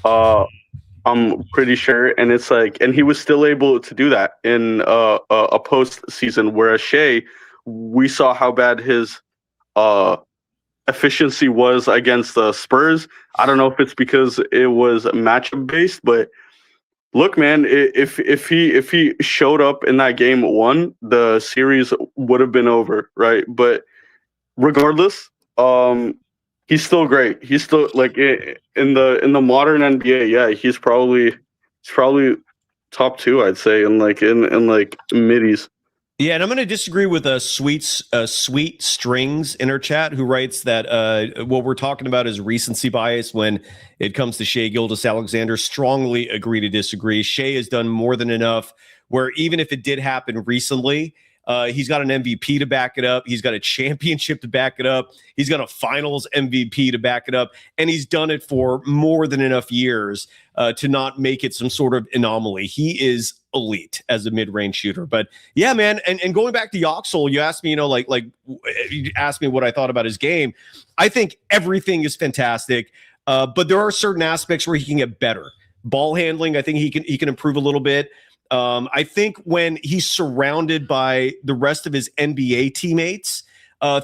I'm pretty sure. And it's like, and he was still able to do that in a postseason, whereas Shai, we saw how bad his efficiency was against the Spurs. I don't know if it's because it was matchup based, but look, man, if he showed up in that game one, the series would have been over, right? But regardless, he's still great. He's still, like, in the modern NBA. Yeah, he's probably top two, I'd say, in like middies. Yeah, and I'm going to disagree with Sweet Strings in our chat, who writes that what we're talking about is recency bias when it comes to Shai Gilgeous-Alexander. Strongly agree to disagree. Shai has done more than enough where, even if it did happen recently, he's got an MVP to back it up. He's got a championship to back it up. He's got a finals MVP to back it up. And he's done it for more than enough years to not make it some sort of anomaly. He is elite as a mid-range shooter. But yeah, man, and going back to Yaxel, you asked me, you asked me what I thought about his game. I think everything is fantastic, but there are certain aspects where he can get better. Ball handling, I think he can improve a little bit. I think when he's surrounded by the rest of his NBA teammates,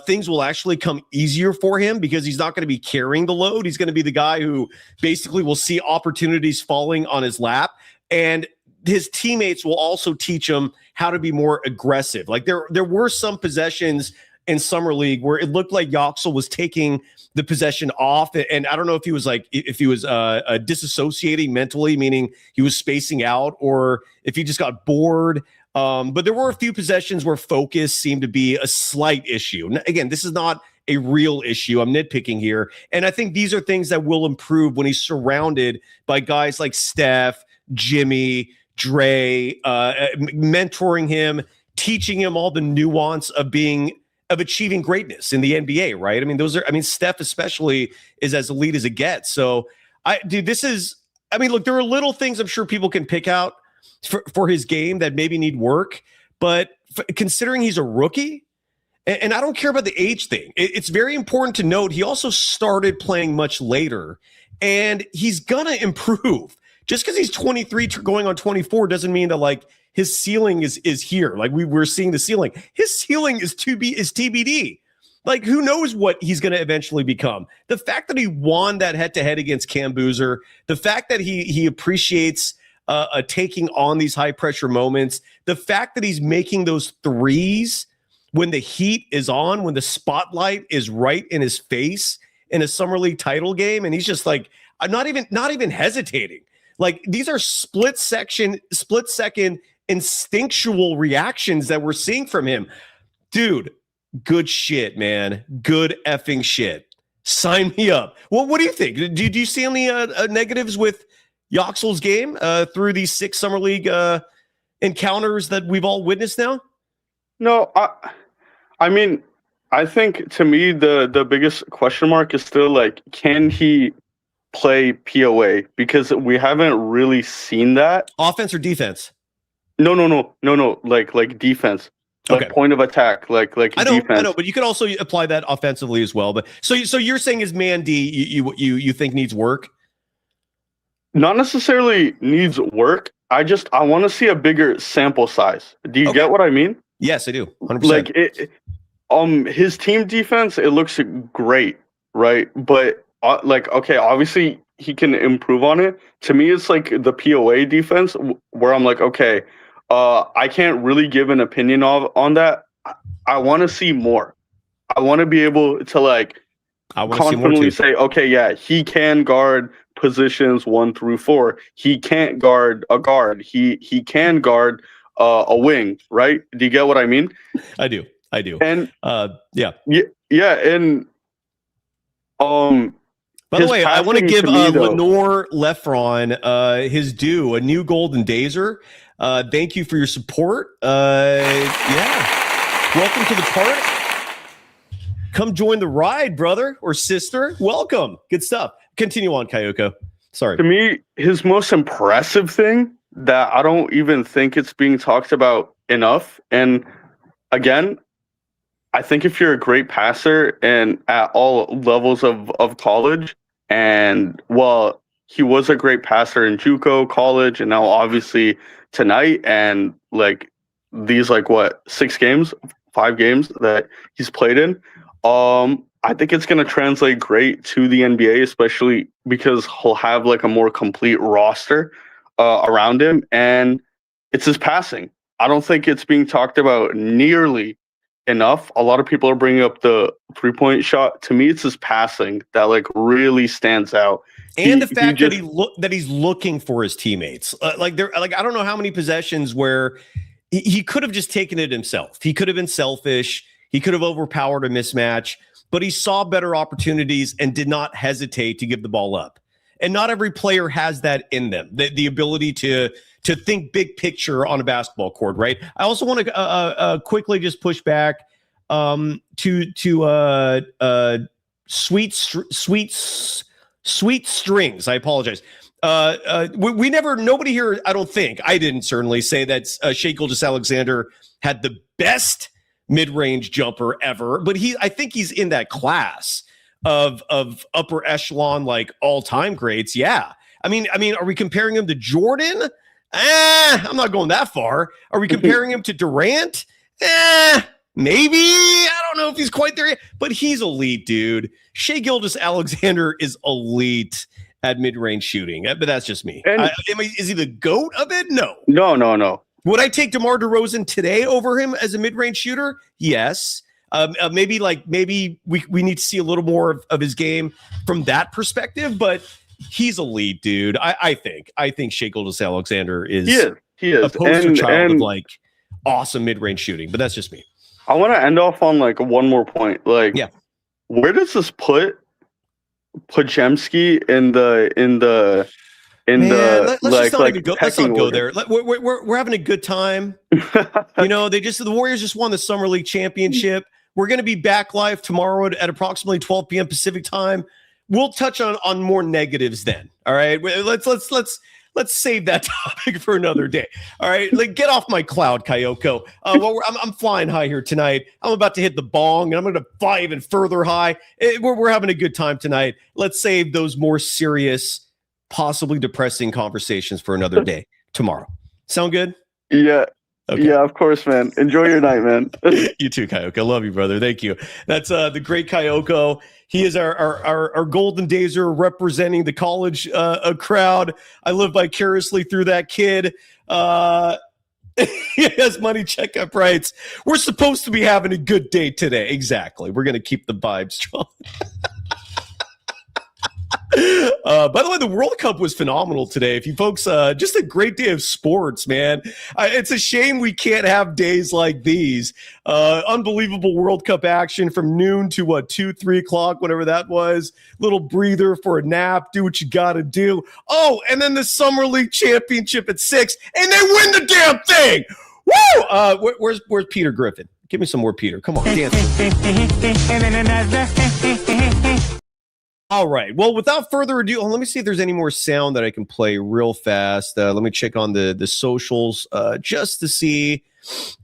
things will actually come easier for him, because he's not going to be carrying the load. He's going to be the guy who basically will see opportunities falling on his lap, and his teammates will also teach him how to be more aggressive. Like, there were some possessions in Summer League where it looked like Yaxel was taking the possession off, and I don't know if he was disassociating mentally, meaning he was spacing out, or if he just got bored. But there were a few possessions where focus seemed to be a slight issue. Again, this is not a real issue. I'm nitpicking here, and I think these are things that will improve when he's surrounded by guys like Steph, Jimmy, Dre, mentoring him, teaching him all the nuance of achieving greatness in the NBA, right? I mean, Steph especially is as elite as it gets. So look, there are little things I'm sure people can pick out for his game that maybe need work, but considering he's a rookie, and I don't care about the age thing, it's very important to note he also started playing much later, and he's gonna improve. Just because he's 23 going on 24 doesn't mean that, like, his ceiling is here. Like, we're seeing the ceiling. His ceiling is TBD. Like, who knows what he's going to eventually become? The fact that he won that head-to-head against Cam Boozer, the fact that he appreciates taking on these high-pressure moments, the fact that he's making those threes when the heat is on, when the spotlight is right in his face, in a summer league title game, and he's just like, I'm not even hesitating. Like, these are split second instinctual reactions that we're seeing from him. Dude, good shit, man. Good effing shit. Sign me up. Well, what do you think? Do you see any negatives with Yaxel's game through these 6 summer league encounters that we've all witnessed now? No, I mean, I think to me the biggest question mark is still like, can he play POA? Because we haven't really seen that. Offense or defense? No. Like defense. Like Okay. Point of attack, like I know, defense. but you could also apply that offensively as well. But so you're saying his man D you think needs work? Not necessarily needs work. I want to see a bigger sample size. Do you get what I mean? Yes, I do. 100%. Like his team defense, it looks great, right? But okay, obviously he can improve on it. To me, it's like the POA defense where I'm like, okay, I can't really give an opinion on that. I want to see more. I want to be able to like confidently say, okay, yeah, he can guard positions 1 through 4. He can't guard a guard. He can guard a wing, right? Do you get what I mean? I do. And yeah. And by the way, I want to give Lenore Leffron his due, a new Golden Dazer. Thank you for your support. Welcome to the party. Come join the ride, brother or sister. Welcome. Good stuff. Continue on, Kayoko. Sorry. To me, his most impressive thing that I don't even think it's being talked about enough. And again, I think if you're a great passer and at all levels of college, and well, he was a great passer in JUCO, college, and now obviously tonight, and like these 5 games that he's played in, I think it's going to translate great to the NBA, especially because he'll have like a more complete roster around him, and it's his passing. I don't think it's being talked about nearly enough. A lot of people are bringing up the 3-point shot. To me, it's his passing that like really stands out, and the fact that he's looking for his teammates. I don't know how many possessions where he could have just taken it himself. He could have been selfish. He could have overpowered a mismatch, but he saw better opportunities and did not hesitate to give the ball up. And not every player has that in them, the ability to think big picture on a basketball court, right? I also want to quickly just push back to sweet strings. I apologize. Nobody here, I don't think, I didn't certainly say that Shai Gilgeous-Alexander had the best mid-range jumper ever, but I think he's in that class of upper echelon, like all-time greats. Yeah. I mean, are we comparing him to Jordan? I'm not going that far. Are we comparing him to Durant? Maybe. I don't know if he's quite there yet, but he's elite, dude. Shai Gilgeous-Alexander is elite at mid-range shooting, but that's just me. Is he the GOAT of it? No. No. Would I take DeMar DeRozan today over him as a mid-range shooter? Yes. Maybe we need to see a little more of his game from that perspective, but he's elite, dude. I think Shai Gilgeous-Alexander is he is a poster child of like awesome mid-range shooting, but that's just me. I want to end off on like one more point. Like, yeah, where does this put Podziemski in the let's not go there. We're having a good time. The Warriors just won the Summer League championship. We're going to be back live tomorrow at approximately 12 p.m. Pacific time. We'll touch on more negatives then. All right. Let's save that topic for another day. All right. Like, get off my cloud, Kayoko. I'm flying high here tonight. I'm about to hit the bong, and I'm going to fly even further high. We're having a good time tonight. Let's save those more serious, possibly depressing conversations for another day tomorrow. Sound good? Yeah. Okay. Yeah, of course, man. Enjoy your night, man. You too, Kayoko. Love you, brother. Thank you. That's the great Kayoko. He is our Golden Dazer representing the college crowd. I live vicariously through that kid. He has money checkup rights. We're supposed to be having a good day today. Exactly. We're going to keep the vibe strong. By the way, the World Cup was phenomenal today. If you folks, just a great day of sports, man. It's a shame we can't have days like these. Unbelievable World Cup action from noon to 2, 3 o'clock, whatever that was. Little breather for a nap. Do what you got to do. Oh, and then the Summer League Championship at 6, and they win the damn thing. Woo! Where's Peter Griffin? Give me some more Peter. Come on, dance. All right. Well, without further ado, let me see if there's any more sound that I can play real fast. Let me check on the socials just to see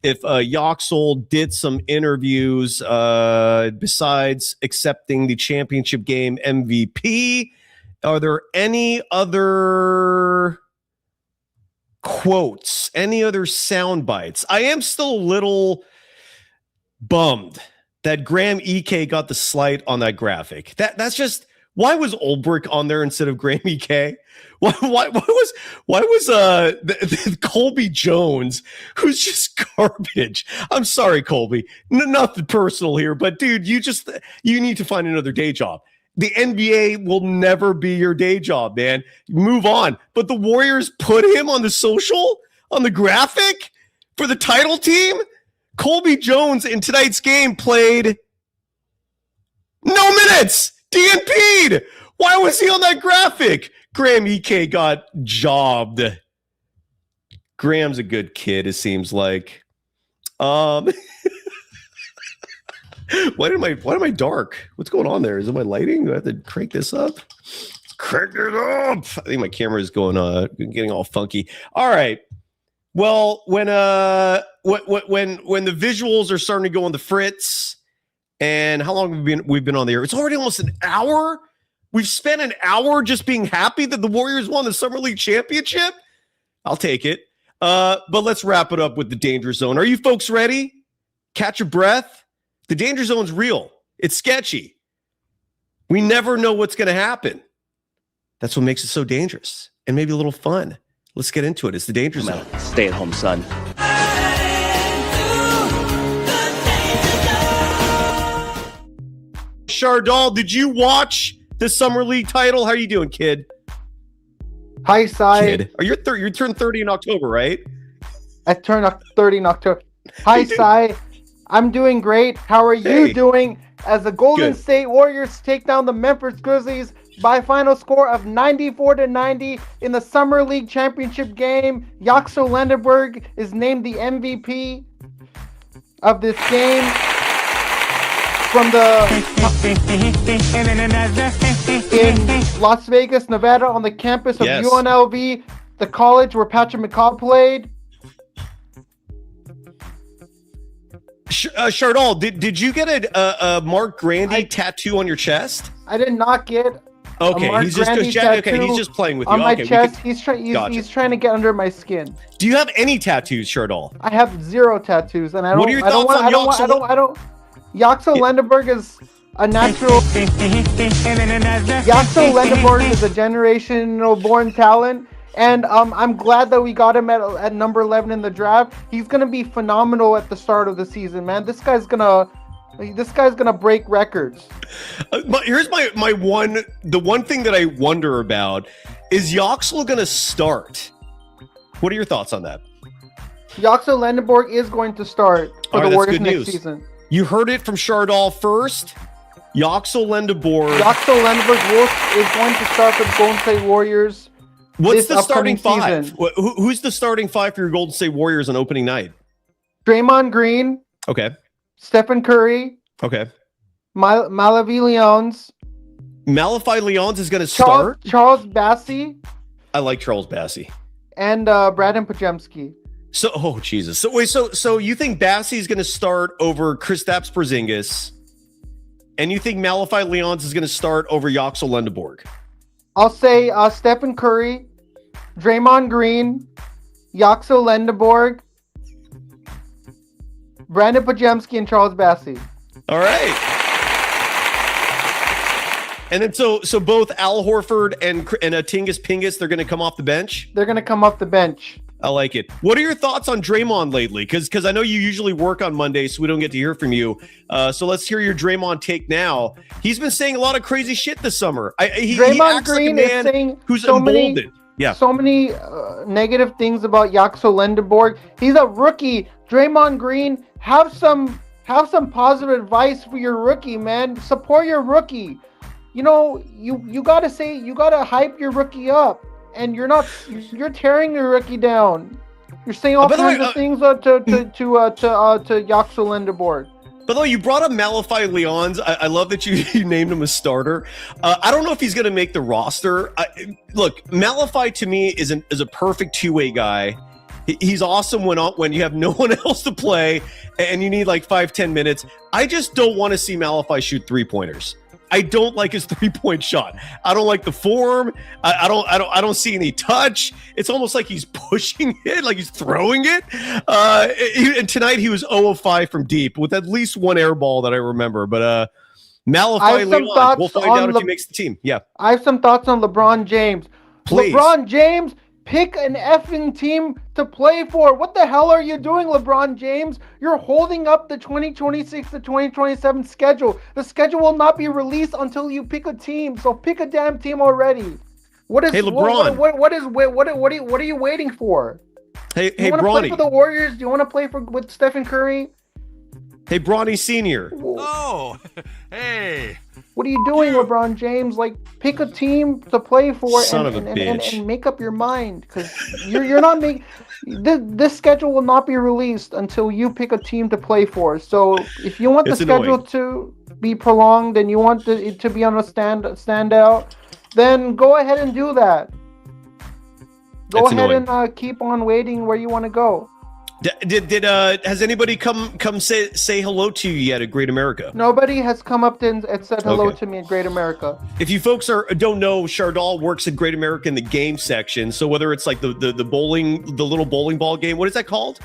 if Yaxel did some interviews besides accepting the championship game MVP. Are there any other quotes, any other sound bites? I am still a little bummed that Graham EK got the slight on that graphic. That's just, why was Olbrich on there instead of Graham EK? Why was Colby Jones, who's just garbage? I'm sorry, Colby. Nothing personal here, but dude, you need to find another day job. The NBA will never be your day job, man. Move on. But the Warriors put him on the social, on the graphic for the title team. Colby Jones in tonight's game played no minutes. DNP'd. Why was he on that graphic? Graham EK got jobbed. Graham's a good kid, it seems like. Why am I dark? What's going on there? Is it my lighting? Do I have to crank this up? Crank it up. I think my camera is getting all funky. All right. Well, when the visuals are starting to go on the fritz, and how long have we've been on the air? It's already almost an hour. We've spent an hour just being happy that the Warriors won the Summer League Championship. I'll take it. But let's wrap it up with the Danger Zone. Are you folks ready? Catch your breath. The Danger Zone's real. It's sketchy. We never know what's going to happen. That's what makes it so dangerous and maybe a little fun. Let's get into it. It's the Danger Zone. Stay at home, son. Shardal, did you watch the Summer League title? How are you doing, kid? Hi, Cy. Kid. You turned 30 in October, right? I turned 30 in October. Hi, Cy. I'm doing great. How are you doing? As the Golden State Warriors take down the Memphis Grizzlies by a final score of 94-90 in the Summer League Championship game. Yaxel Lendeborg is named the MVP of this game. From in Las Vegas, Nevada, on the campus of UNLV, the college where Patrick McCaw played. Shardal, did you get a Mark Grandy tattoo on your chest? I did not get. Okay, he's just playing with you. On my chest, he's trying to get under my skin. Do you have any tattoos, Shardal? I have 0 tattoos, and I don't. What are your thoughts on Yaxel? Yaxel Lendeborg is a natural. Yaxel Lendeborg is a generational born talent, and I'm glad that we got him at number 11 in the draft. He's gonna be phenomenal at the start of the season, man. This guy's gonna break records. Here's the one thing that I wonder about is Yaxel gonna start? What are your thoughts on that? Yaxel Lendeborg is going to start for the Warriors next season. You heard it from Shardal first. Yaxel Lendeborg. Yaxel Lendeborg is going to start for the Golden State Warriors. What's the starting five? Who's the starting five for your Golden State Warriors on opening night? Draymond Green. Okay. Stephen Curry. Okay. Malavi Leons. Malachi Leons is going to start? Charles Bassey. I like Charles Bassey. And Braden Pajemski. So, oh Jesus! So wait, so you think Bassey is going to start over Kristaps Porzingis, and you think Malachi Leons is going to start over Yaxel Lendeborg? I'll say Stephen Curry, Draymond Green, Yaxel Lendeborg, Brandon Pajemski, and Charles Bassey. All right. And then so both Al Horford and Tingus Pingus, they're going to come off the bench? They're going to come off the bench. I like it. What are your thoughts on Draymond lately? Because I know you usually work on Mondays, so we don't get to hear from you. So let's hear your Draymond take now. He's been saying a lot of crazy shit this summer. He acts Green like a man is saying who's so emboldened. So many negative things about Yaxel Lendeborg. He's a rookie. Draymond Green, have some positive advice for your rookie, man. Support your rookie. You know, you gotta hype your rookie up. And you're tearing your rookie down. You're saying all kinds of things to Yaxel Lendeborg. By the way, you brought up Malachi Leons. I love that you named him a starter. I don't know if he's going to make the roster. Look, Malachi to me is a perfect two-way guy. He's awesome when you have no one else to play and you need like 5-10 minutes. I just don't want to see Malachi shoot 3-pointers. I don't like his 3-point shot. I don't like the form. I don't see any touch. It's almost like he's pushing it, like he's throwing it. And tonight he was 0 of 5 from deep with at least one air ball that I remember. But Malachi Leon, we'll find out if he makes the team. Yeah. I have some thoughts on LeBron James. Please. LeBron James, pick an effing team to play for. What the hell are you doing, LeBron James? You're holding up the 2026 to 2027 schedule. The schedule will not be released until you pick a team. So pick a damn team already. Hey, LeBron. What are you waiting for? Hey, you want to play for the Warriors? Do you want to play with Stephen Curry? Hey, Bronny Senior. Oh, hey. What are you doing, LeBron James? Like, pick a team to play for and make up your mind, because you're not making this schedule will not be released until you pick a team to play for. So if you want the schedule to be prolonged and you want it to be on a standout, then go ahead and do that. Go ahead and keep on waiting where you want to go. Has anybody come say hello to you yet at Great America? Nobody has come up and said hello to me at Great America. If you folks don't know, Chardal works at Great America in the game section. So whether it's like the bowling, the little bowling ball game, what is that called?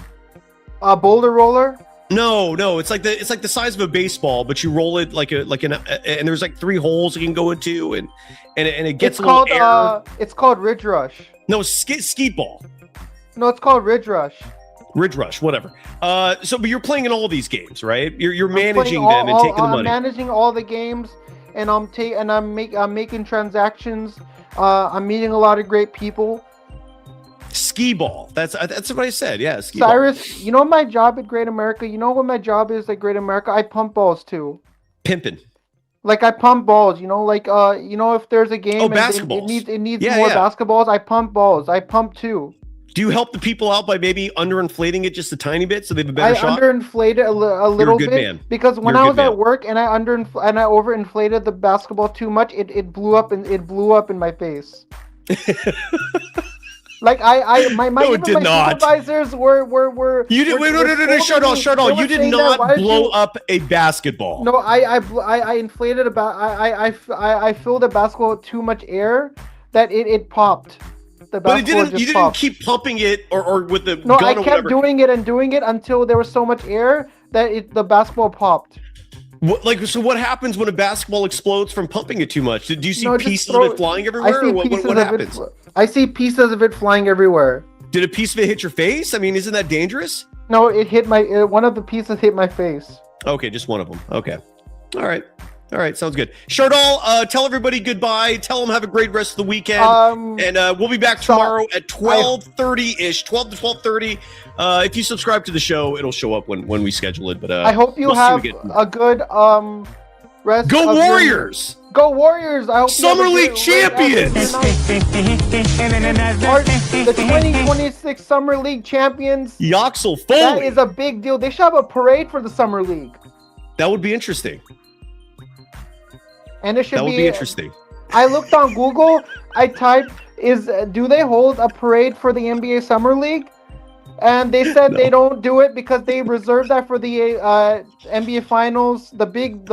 Boulder roller? No, it's like the size of a baseball, but you roll it and there's like 3 holes you can go into, and it gets air. It's called Ridge Rush. No, skeet ball. No, it's called Ridge Rush. Ridge Rush, whatever. But you're playing in all these games, right? You're managing them and taking the money. I'm managing all the games, and I'm making transactions. I'm meeting a lot of great people. Skee ball. That's what I said. Yeah, skee Cyrus, ball. you know my job at Great America? You know what my job is at Great America? I pump balls too. Pimping. Like I pump balls, if there's a game basketballs. It needs more basketballs, I pump balls. I pump too. Do you help the people out by maybe underinflating it just a tiny bit so they have a better shot? I underinflate it a little bit, man. Because when I was at work and I overinflated the basketball too much, it blew up in my face. Like my supervisors were You did no, shut all. You did not blow up a basketball. No, I inflated I filled the basketball with too much air that it popped. But you didn't keep pumping it or with the gun or whatever. I kept doing it until there was so much air that the basketball popped. So what happens when a basketball explodes from pumping it too much? Do you see pieces of it flying everywhere? Or what happens? I see pieces of it flying everywhere. Did a piece of it hit your face? I mean, isn't that dangerous? No, it hit one of the pieces hit my face. Okay, just one of them. Okay. All right, sounds good. Chardal, tell everybody goodbye. Tell them have a great rest of the weekend. And we'll be back tomorrow at 12:30-ish, 12 to 12:30. If you subscribe to the show, it'll show up when we schedule it. But I hope you have a good rest. Go Warriors! Go Warriors! I hope Summer League champions! The 2026 Summer League champions. Yaxel Foley. That is a big deal. They should have a parade for the Summer League. That would be interesting. And it should be interesting. I looked on Google. I typed, do they hold a parade for the NBA Summer League? And they said they don't do it because they reserve that for the NBA Finals, the big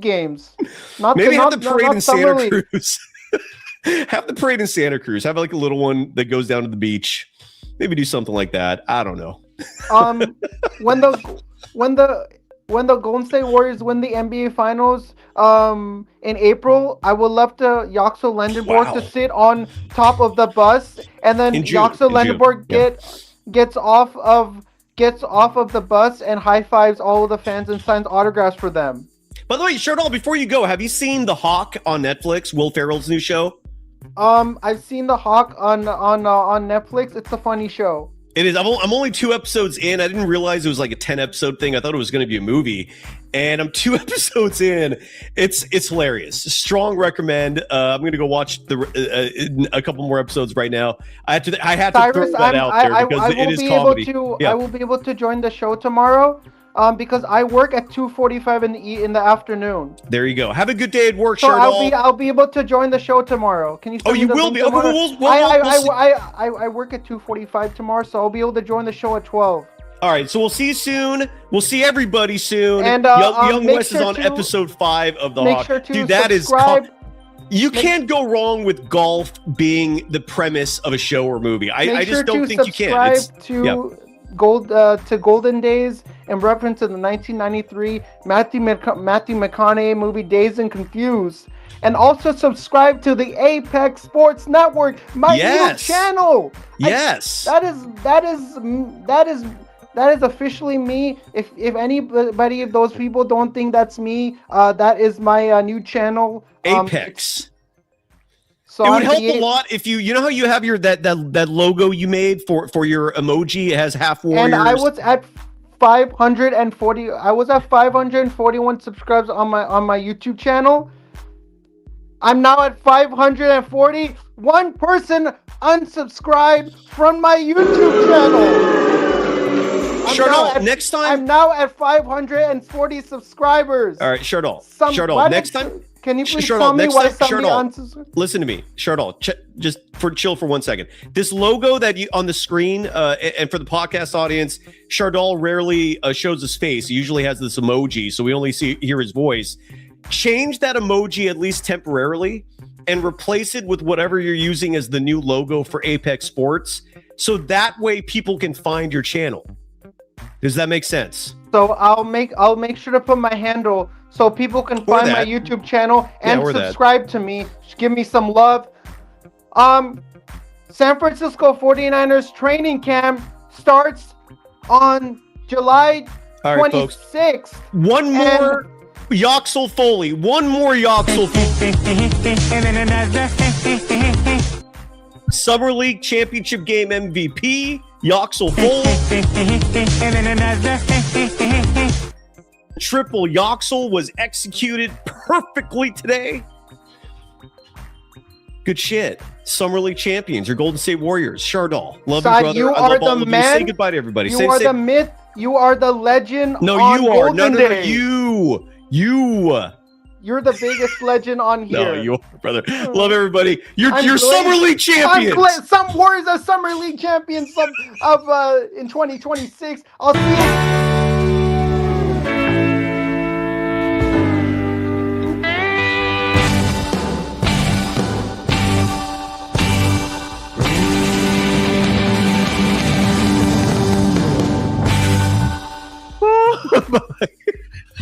games. Maybe have the parade in Santa Cruz. Have the parade in Santa Cruz. Have like a little one that goes down to the beach. Maybe do something like that. I don't know. when the Golden State Warriors win the NBA Finals in April, I would love to Yaxel Lendeborg to sit on top of the bus, and then Yaxel Lendeborg gets off of the bus and high fives all of the fans and signs autographs for them. By the way, Shardall, before you go, have you seen The Hawk on Netflix? Will Ferrell's new show. I've seen The Hawk on Netflix. It's a funny show. It is. I'm only 2 episodes in. I didn't realize it was like a 10-episode thing. I thought it was going to be a movie, and I'm 2 episodes in. It's hilarious. Strong recommend. I'm going to go watch a couple more episodes right now. I had to Cyrus, throw that out there because it is comedy. I will be able to join the show tomorrow. Because I work at 2:45 in the afternoon. There you go. Have a good day at work, so Shardall. I'll be able to join the show tomorrow. Can you? Oh, you will be. I work at 2:45 tomorrow, so I'll be able to join the show at 12. All right, so we'll see you soon. We'll see everybody soon. And Young West is on episode 5 of The Hawk. Sure to Dude, that subscribe. You can't go wrong with golf being the premise of a show or movie. I just don't think you can. To Golden Days in reference to the 1993 Matthew McConaughey movie Dazed and Confused, and also subscribe to the Apex Sports Network, my new channel. Yes, that is officially me. If anybody of those people don't think that's me, that is my new channel, Apex. So it would help a lot if you know how you have your that logo you made for your emoji. It has half warriors. And I was at 540. I was at 541 subscribers on my YouTube channel. I'm now at 540. One person unsubscribed from my YouTube channel. Next time I'm now at 540 subscribers. All right, Shardall. Next time. Can you please tell me why somebody unsubscribed? Listen to me, Shardall. Chill for 1 second. This logo that you on the screen, and for the podcast audience, Shardall rarely shows his face. He usually has this emoji, so we only hear his voice. Change that emoji at least temporarily, and replace it with whatever you're using as the new logo for Apex Sports, so that way people can find your channel. Does that make sense? So I'll make sure to put my handle so people can find my YouTube channel and subscribe to me. Just give me some love. San Francisco 49ers training camp starts on July 26th. One more Yaxel Foley. One more Yaxel Foley. Summer League Championship Game MVP, Yaxel Foley. Triple Yaxel was executed perfectly today. Good shit. Summer League champions, your Golden State Warriors. Shardall, love you, brother. You I love all of you. Say goodbye to everybody. You are the myth. You are the legend. No, on you are. Golden Day. You. You're the biggest legend on here. No, you are, brother. Love everybody. You're Summer League champions. Some Warriors are Summer League champions in 2026. I'll see you. Bye.